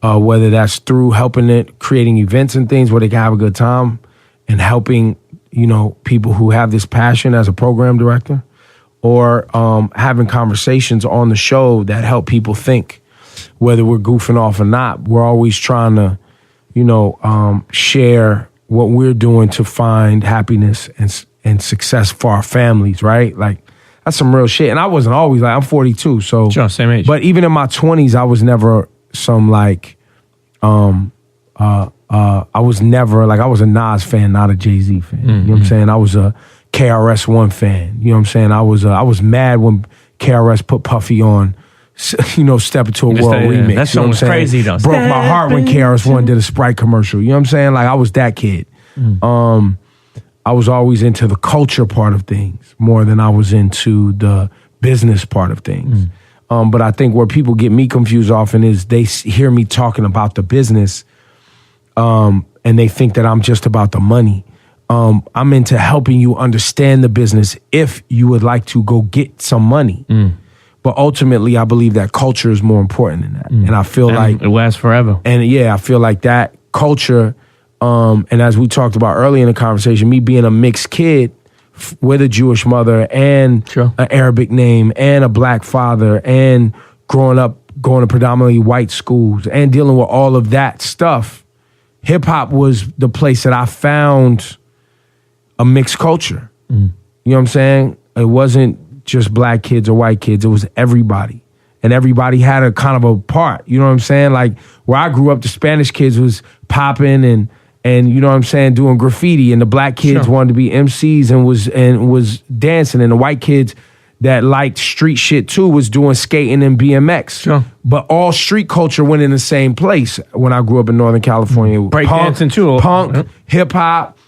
whether that's through helping it, creating events and things where they can have a good time and helping, people who have this passion as a program director, or having conversations on the show that help people think, whether we're goofing off or not. We're always trying to, share what we're doing to find happiness and success for our families, right? Like, that's some real shit. And I wasn't always like, I'm 42, so. Sure, same age. But even in my 20s, I was never some like, I was never like, I was a Nas fan, not a Jay-Z fan. You know what I'm saying? I was a KRS-One fan. You know what I'm saying? I was mad when KRS put Puffy on, Step Into a World remix. That song was crazy though. Broke my heart when KRS-One did a Sprite commercial. You know what I'm saying? Like, I was that kid. I was always into the culture part of things more than I was into the business part of things. But I think where people get me confused often is they hear me talking about the business, and they think that I'm just about the money. I'm into helping you understand the business if you would like to go get some money. But ultimately, I believe that culture is more important than that. And I feel like it lasts forever. And yeah, I feel like that culture, and as we talked about earlier in the conversation, me being a mixed kid with a Jewish mother and an Arabic name and a black father and growing up going to predominantly white schools and dealing with all of that stuff, hip hop was the place that I found a mixed culture. You know what I'm saying? It wasn't just black kids or white kids. It was everybody. And everybody had a kind of a part. You know what I'm saying? Like, where I grew up, the Spanish kids was popping and you know what I'm saying, doing graffiti, and the black kids wanted to be MCs and was dancing, and the white kids that liked street shit too was doing skating and BMX. But all street culture went in the same place when I grew up in Northern California. Breakdancing too. Punk, hip hop,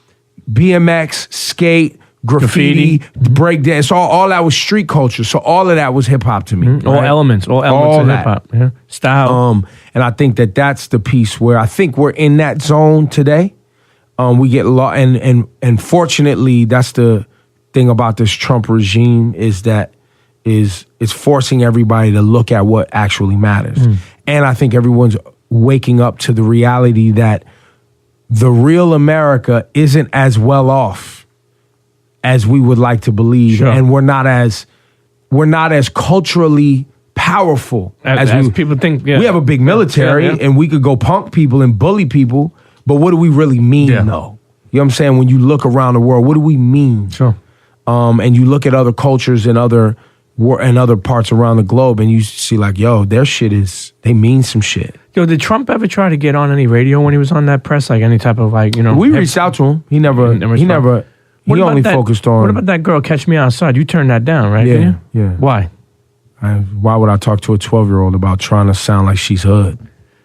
BMX, skate, graffiti, breakdance. All that was street culture. So all of that was hip hop to me. Right? All elements of hip hop. Yeah. Style. And I think that that's the piece where I think we're in that zone today. We get lost, and fortunately, that's the thing about this Trump regime is that it's forcing everybody to look at what actually matters. And I think everyone's waking up to the reality that the real America isn't as well off as we would like to believe, and we're not as culturally powerful as people think. Yeah. We have a big military, and we could go punk people and bully people, but what do we really mean, though? You know what I'm saying? When you look around the world, what do we mean? And you look at other cultures and other and other parts around the globe, and you see like, yo, their shit they mean some shit. Yo, did Trump ever try to get on any radio when he was on that press? Like any type of like, We reached out to him. He only focused on. What about that girl, Catch Me Outside? You turned that down, right? Yeah, yeah. Why? Why would I talk to a 12-year-old about trying to sound like she's hood?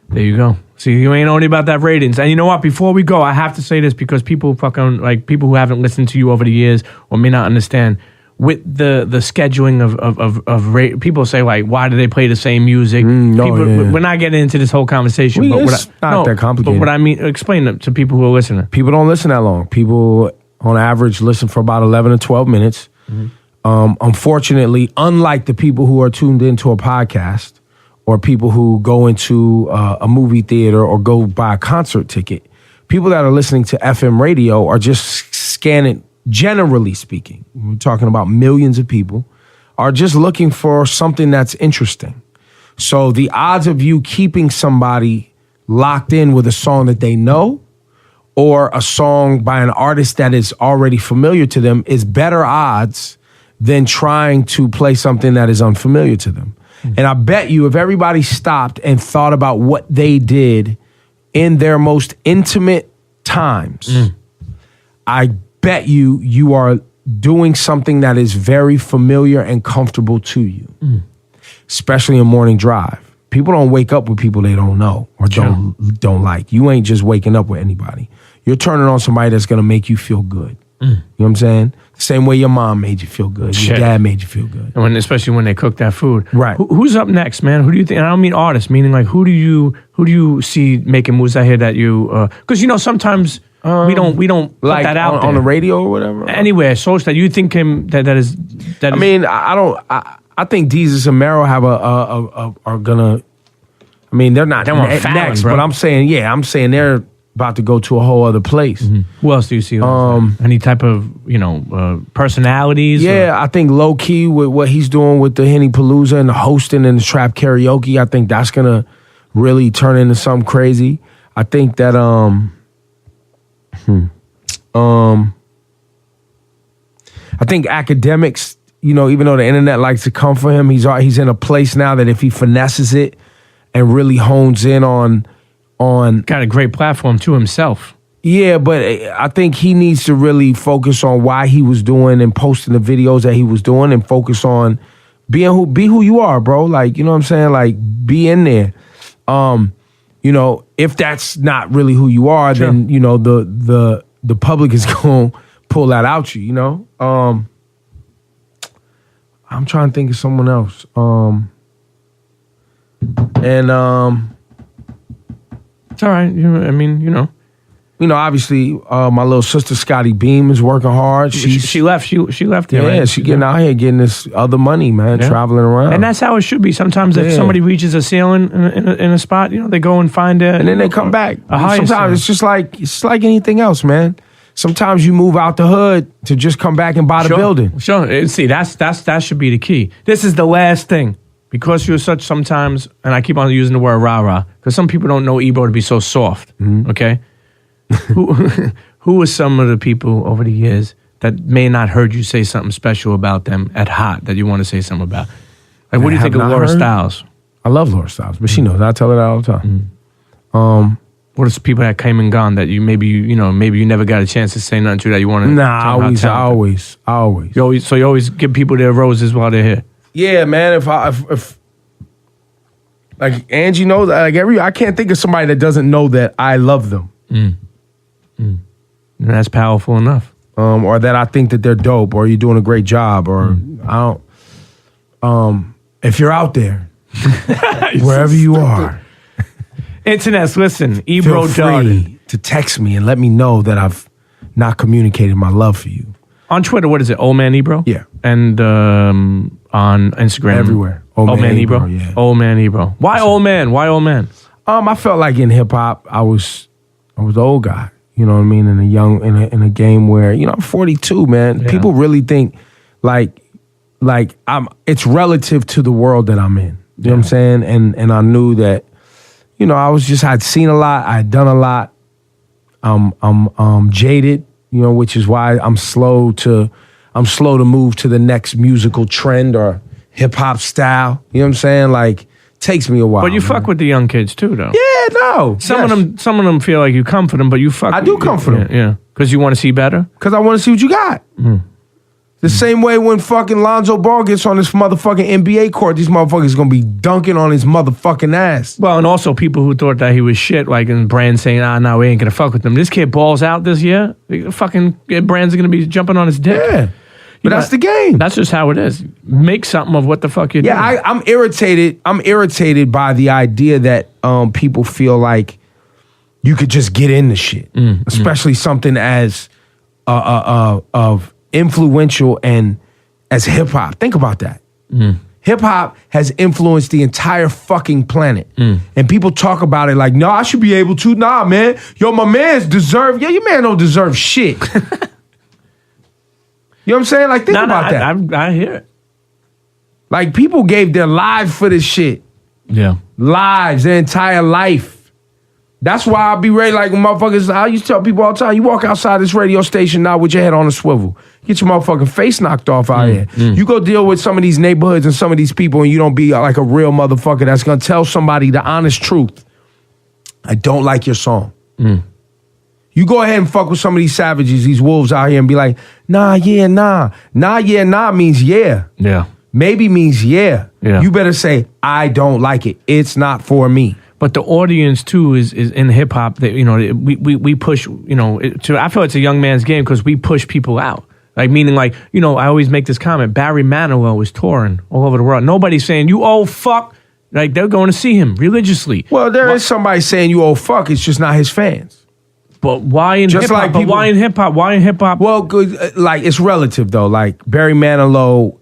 There you go. See, you ain't only about that ratings. And you know what? Before we go, I have to say this because people who haven't listened to you over the years or may not understand. With the scheduling of people say like, why do they play the same music? We're not getting into this whole conversation. It's not that complicated. But what I mean, explain it to people who are listening. People don't listen that long. People, on average, listen for about 11 to 12 minutes. Mm-hmm. Unfortunately, unlike the people who are tuned into a podcast or people who go into a movie theater or go buy a concert ticket, people that are listening to FM radio are just scanning. Generally speaking, we're talking about millions of people, are just looking for something that's interesting. So the odds of you keeping somebody locked in with a song that they know or a song by an artist that is already familiar to them is better odds than trying to play something that is unfamiliar to them. And I bet you if everybody stopped and thought about what they did in their most intimate times, I bet you are doing something that is very familiar and comfortable to you, especially in morning drive. People don't wake up with people they don't know or don't like. You ain't just waking up with anybody. You're turning on somebody that's going to make you feel good. You know what I'm saying? The same way your mom made you feel good. Your dad made you feel good. And especially when they cook that food. Right. Who's up next, man? Who do you think? And I don't mean artists, meaning like who do you see making moves out here that you? Because sometimes. We don't put like that out on the radio or whatever. Anywhere, social that you think that is. I mean, I don't. I think Deezus and Mero have are gonna. I mean, they're not next, bro. But I'm saying they're about to go to a whole other place. Mm-hmm. Who else do you see? Any type of personalities? Yeah, I think low key with what he's doing with the Henny Palooza and the hosting and the trap karaoke, I think that's gonna really turn into something crazy. I think that I think academics, even though the internet likes to come for him, he's in a place now that if he finesses it and really hones in on got a great platform to himself. Yeah, but I think he needs to really focus on why he was doing and posting the videos that he was doing and focus on be who you are, bro. Like, you know what I'm saying? Like, be in there. If that's not really who you are, then the public is gonna pull that out you. I'm trying to think of someone else. It's all right. Obviously, my little sister Scotty Beam is working hard. She left. She left there. Yeah, right? she getting out here getting this other money, man, traveling around. And that's how it should be. Sometimes if somebody reaches a ceiling in a spot, they go and find it, and then they come back. Sometimes ceiling. it's like anything else, man. Sometimes you move out the hood to just come back and buy the building. Sure. See, that should be the key. This is the last thing. Because you're such sometimes, and I keep on using the word rah-rah, because some people don't know Ebro to be so soft, okay? Who are some of the people over the years that may not heard you say something special about them at Hot that you want to say something about? Like, what do you think of Laura Styles? I love Laura Styles, but she knows. I tell her that all the time. What are some people that came and gone that you maybe you never got a chance to say nothing to that you want to? Nah, always. You always give people their roses while they're here. Yeah, man. If like Angie knows, like I can't think of somebody that doesn't know that I love them. And that's powerful enough. Or that I think that they're dope, or you're doing a great job, or I don't. If you're out there, wherever you are, internets, listen, Ebro feel free Darden. to text me and let me know that I've not communicated my love for you. On Twitter, what is it? Old Man Ebro? Yeah. And on Instagram? Everywhere. Old Man Ebro? Yeah. Old Man Ebro. Why Old Man? Why Old Man? I felt like in hip hop, I was the old guy. You know what I mean? In a game where, I'm 42, man. Yeah. People really think like it's relative to the world that I'm in. You know what I'm saying? And I knew that, I'd seen a lot, I'd done a lot. I'm jaded, which is why I'm slow to move to the next musical trend or hip hop style. You know what I'm saying? Like, takes me a while. But you fuck with the young kids too, though. Yeah, no. Some of them feel like you comfort them, but you fuck. I do comfort them. Yeah, because you want to see better. Because I want to see what you got. The same way when fucking Lonzo Ball gets on this motherfucking NBA court, these motherfuckers gonna be dunking on his motherfucking ass. Well, and also people who thought that he was shit, like in brands saying, no, we ain't gonna fuck with him. This kid balls out this year. Fucking brands are gonna be jumping on his dick. Yeah. But that's the game. That's just how it is. Make something of what the fuck you're doing. Yeah, I'm irritated. I'm irritated by the idea that people feel like you could just get into shit, especially something as of influential and as hip hop. Think about that. Hip hop has influenced the entire fucking planet, and people talk about it like, "No, I should be able to." Nah, man. Yo, my man's deserve. Yeah, your man don't deserve shit. You know what I'm saying? Like, think about that. I hear it. Like, people gave their lives for this shit. Yeah. Lives, their entire life. That's why I'll be ready, like, when motherfuckers, I used to tell people all the time, you walk outside this radio station now with your head on a swivel. Get your motherfucking face knocked off out here. You go deal with some of these neighborhoods and some of these people, and you don't be like a real motherfucker that's going to tell somebody the honest truth. I don't like your song. You go ahead and fuck with some of these savages, these wolves out here, and be like, nah, yeah, nah. Nah, yeah, nah means yeah. Yeah. Maybe means yeah. You better say, I don't like it. It's not for me. But the audience too is in hip hop. That, you know, we push. You know, I feel it's a young man's game because we push people out. Like, meaning, like, you know, I always make this comment. Barry Manilow is touring all over the world. Nobody's saying you old fuck. Like, they're going to see him religiously. Well, there is somebody saying you old fuck. It's just not his fans. But why in hip hop? Like people, why in hip hop? Why in hip hop? Well, good. Like, it's relative though. Like Barry Manilow.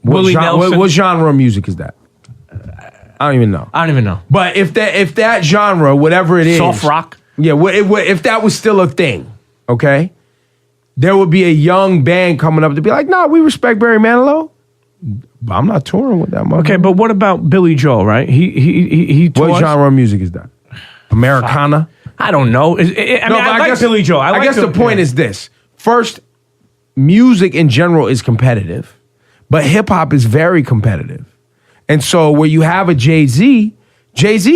Willie Nelson. What genre of music is that? I don't even know. But if that genre, whatever it is, soft rock. Yeah. If that was still a thing, okay, there would be a young band coming up to be like, nah, we respect Barry Manilow. But I'm not touring with that motherfucker. Okay, but what about Billy Joel? Right? He tours. What genre of music is that? Americana. I don't know. I like Billy Joel. I guess the point is this. First, music in general is competitive, but hip-hop is very competitive. And so where you have a Jay-Z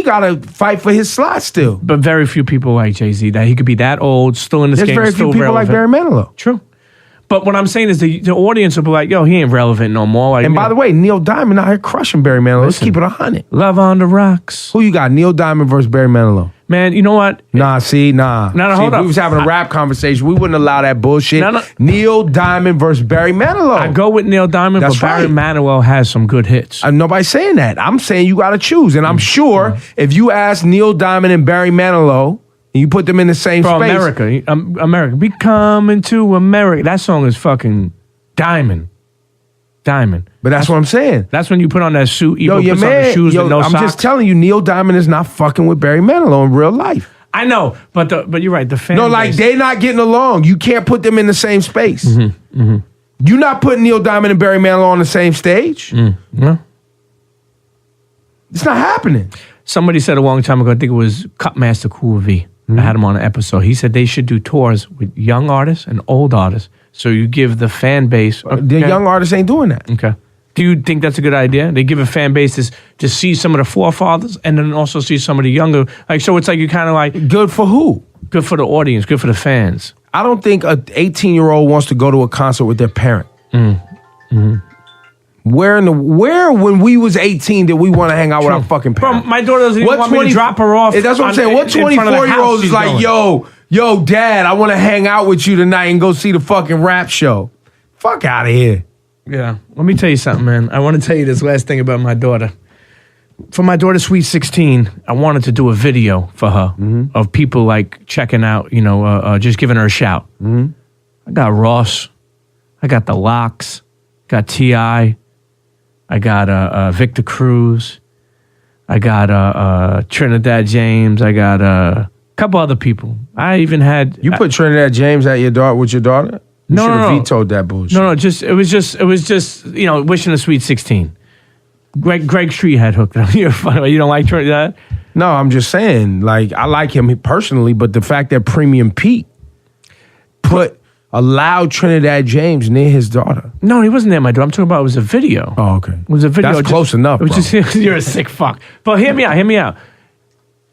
got to fight for his slot still. But very few people like Jay-Z, that he could be that old, still in this game, There's very still few people relevant. like Barry Manilow. True. But what I'm saying is the audience will be like, yo, he ain't relevant no more. Like, and by the way, Neil Diamond out here crushing Barry Manilow. Let's keep it 100. Love on the rocks. Who you got, Neil Diamond versus Barry Manilow? Man, you know what? Nah. No, See, hold up. If we was having a rap conversation, we wouldn't allow that bullshit. No. Neil Diamond versus Barry Manilow. I go with Neil Diamond, That's but Barry right. Manilow has some good hits. Nobody's saying that. I'm saying you got to choose. And I'm sure if you ask Neil Diamond and Barry Manilow, and you put them in the same Bro, space. America. We coming to America. That song is fucking diamond. But that's what I'm saying. That's when you put on that suit, Yo, puts your on the man, shoes with no I'm socks. just telling you, Neil Diamond is not fucking with Barry Manilow in real life. I know, but you're right. The fan No, like, base- they not getting along. You can't put them in the same space. You're not putting Neil Diamond and Barry Manilow on the same stage. No. It's not happening. Somebody said a long time ago, I think it was Cutmaster Cool V. I had him on an episode. He said they should do tours with young artists and old artists. So you give the fan base. The young artists ain't doing that. Okay. Do you think that's a good idea? They give a fan base to see some of the forefathers and then also see some of the younger. Like, so it's like you kind of like. Good for who? Good for the audience. Good for the fans. I don't think a 18-year-old wants to go to a concert with their parent. Where when we was 18 did we want to hang out with our fucking parents? Bro, my daughter doesn't even want me to drop her off. That's what I'm saying. What 24-year-old is like, yo, dad, I want to hang out with you tonight and go see the fucking rap show? Fuck out of here. Yeah. Let me tell you something, man. I want to tell you this last thing about my daughter. For my daughter's Sweet 16, I wanted to do a video for her of people like checking out, just giving her a shout. I got Ross. I got The Lox. Got T.I. I got Victor Cruz. I got Trinidad James. I got a couple other people. I even had... You put Trinidad James at your daughter with your daughter? You should have vetoed that bullshit. No, it was just wishing a Sweet 16. Greg Street had hooked up. You're funny. You don't like Trinidad? No, I'm just saying, like, I like him personally, but the fact that Premium Pete put allowed Trinidad James near his daughter. No, he wasn't there, my daughter. I'm talking about it was a video. Oh, okay. It was a video. That's close enough, It was bro. just, you're a sick fuck. But hear me out.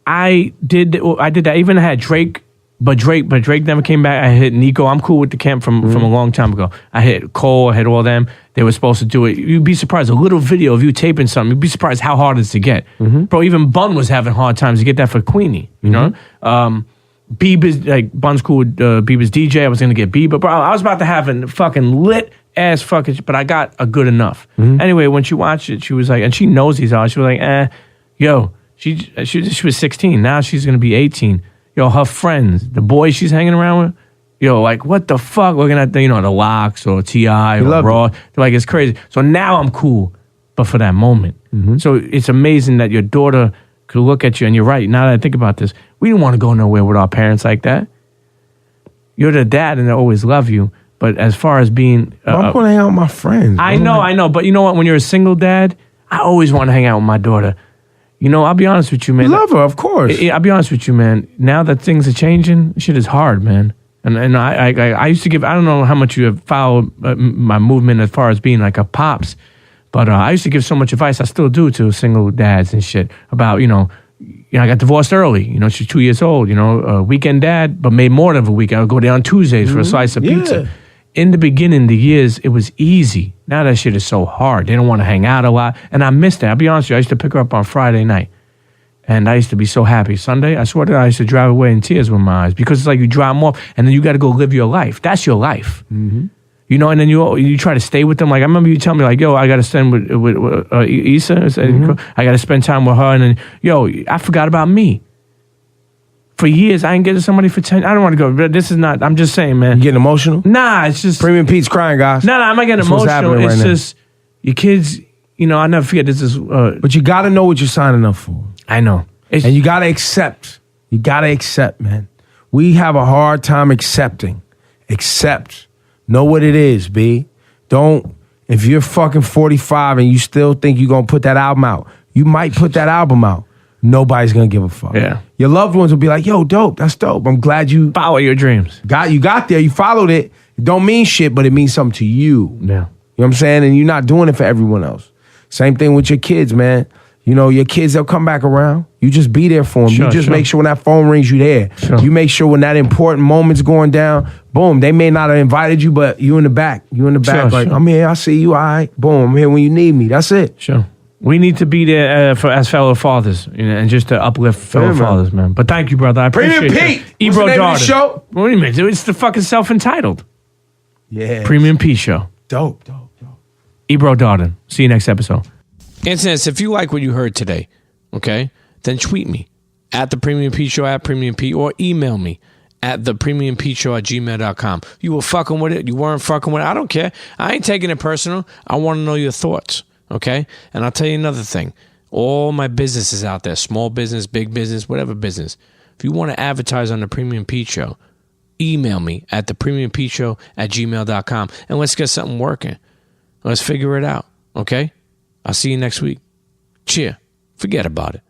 I did that. Even I had Drake, but Drake never came back. I hit Nico. I'm cool with the camp from a long time ago. I hit Cole. I hit all them. They were supposed to do it. You'd be surprised. A little video of you taping something. You'd be surprised how hard it is to get. Bro, even Bun was having hard times to get that for Queenie. You know. Bieber's like Bun's cool with Bieber's DJ. I was gonna get Bieber, bro. I was about to have a fucking lit ass fucking, but I got a good enough. Anyway, when she watched it, she was like, and she knows these are. She was like, yo. She was 16. Now she's gonna be 18. Yo, her friends, the boys she's hanging around with, yo, like what the fuck? Looking at the Locks or T.I. or Raw, they're like it's crazy. So now I'm cool, but for that moment. So it's amazing that your daughter could look at you, and you're right. Now that I think about this, we didn't want to go nowhere with our parents like that. You're the dad, and they always love you. But as far as being, I'm going to hang out with my friends. I know. But you know what? When you're a single dad, I always want to hang out with my daughter. You know, I'll be honest with you, man. You love her, of course. I'll be honest with you, man. Now that things are changing, shit is hard, man. And I used to give, I don't know how much you have followed my movement as far as being like a pops, but I used to give so much advice, I still do, to single dads and shit about, I got divorced early. She's 2 years old, weekend dad, but made more than a week. I would go there on Tuesdays for a slice of pizza. In the beginning, the years, it was easy. Now that shit is so hard. They don't want to hang out a lot. And I missed that. I'll be honest with you. I used to pick her up on Friday night. And I used to be so happy. Sunday, I swear to God, I used to drive away in tears with my eyes. Because it's like you drive them off, and then you got to go live your life. That's your life. And then you try to stay with them. Like, I remember you telling me, like, yo, I got to spend with Issa. I got to spend time with her. And then, yo, I forgot about me. For years, I ain't get to somebody for 10. I don't want to go. But this is not. I'm just saying, man. You getting emotional? Nah, it's just. Premium Pete's crying, guys. Nah, I'm not getting emotional. It's right just your kids. I'll never forget. This is. But you got to know what you're signing up for. I know. And you got to accept. You got to accept, man. We have a hard time accepting. Accept. Know what it is, B. Don't. If you're fucking 45 and you still think you're going to put that album out, you might put that album out. Nobody's gonna give a fuck. Yeah. Your loved ones will be like, yo, dope, that's dope. I'm glad you follow your dreams. You got there, you followed it. It don't mean shit, but it means something to you. Yeah. You know what I'm saying? And you're not doing it for everyone else. Same thing with your kids, man. Your kids, they'll come back around. You just be there for them. Sure, you just sure. make sure when that phone rings, you there. Sure. You make sure when that important moment's going down, boom, they may not have invited you, but you in the back. You in the back, Sure, like, sure. I'm here, I see you, all right. Boom, I'm here when you need me. That's it. Sure. We need to be there as fellow fathers, and just to uplift fellow Yeah, man. fathers, man. But thank you, brother. I appreciate Premium it. Pete! What's the name of the show? What do you mean? It's the fucking self-entitled. Yeah. Premium Pete Show. Dope. Ebro Darden. See you next episode. Incidents, if you like what you heard today, okay, then tweet me at the Premium Pete Show, at Premium Pete, or email me at the Premium Pete Show at gmail.com. You were fucking with it. You weren't fucking with it. I don't care. I ain't taking it personal. I want to know your thoughts, okay? And I'll tell you another thing. All my businesses out there, small business, big business, whatever business, if you want to advertise on the Premium Pete Show, email me at the Premium Pete Show at gmail.com, and let's get something working. Let's figure it out, okay? I'll see you next week. Cheer. Forget about it.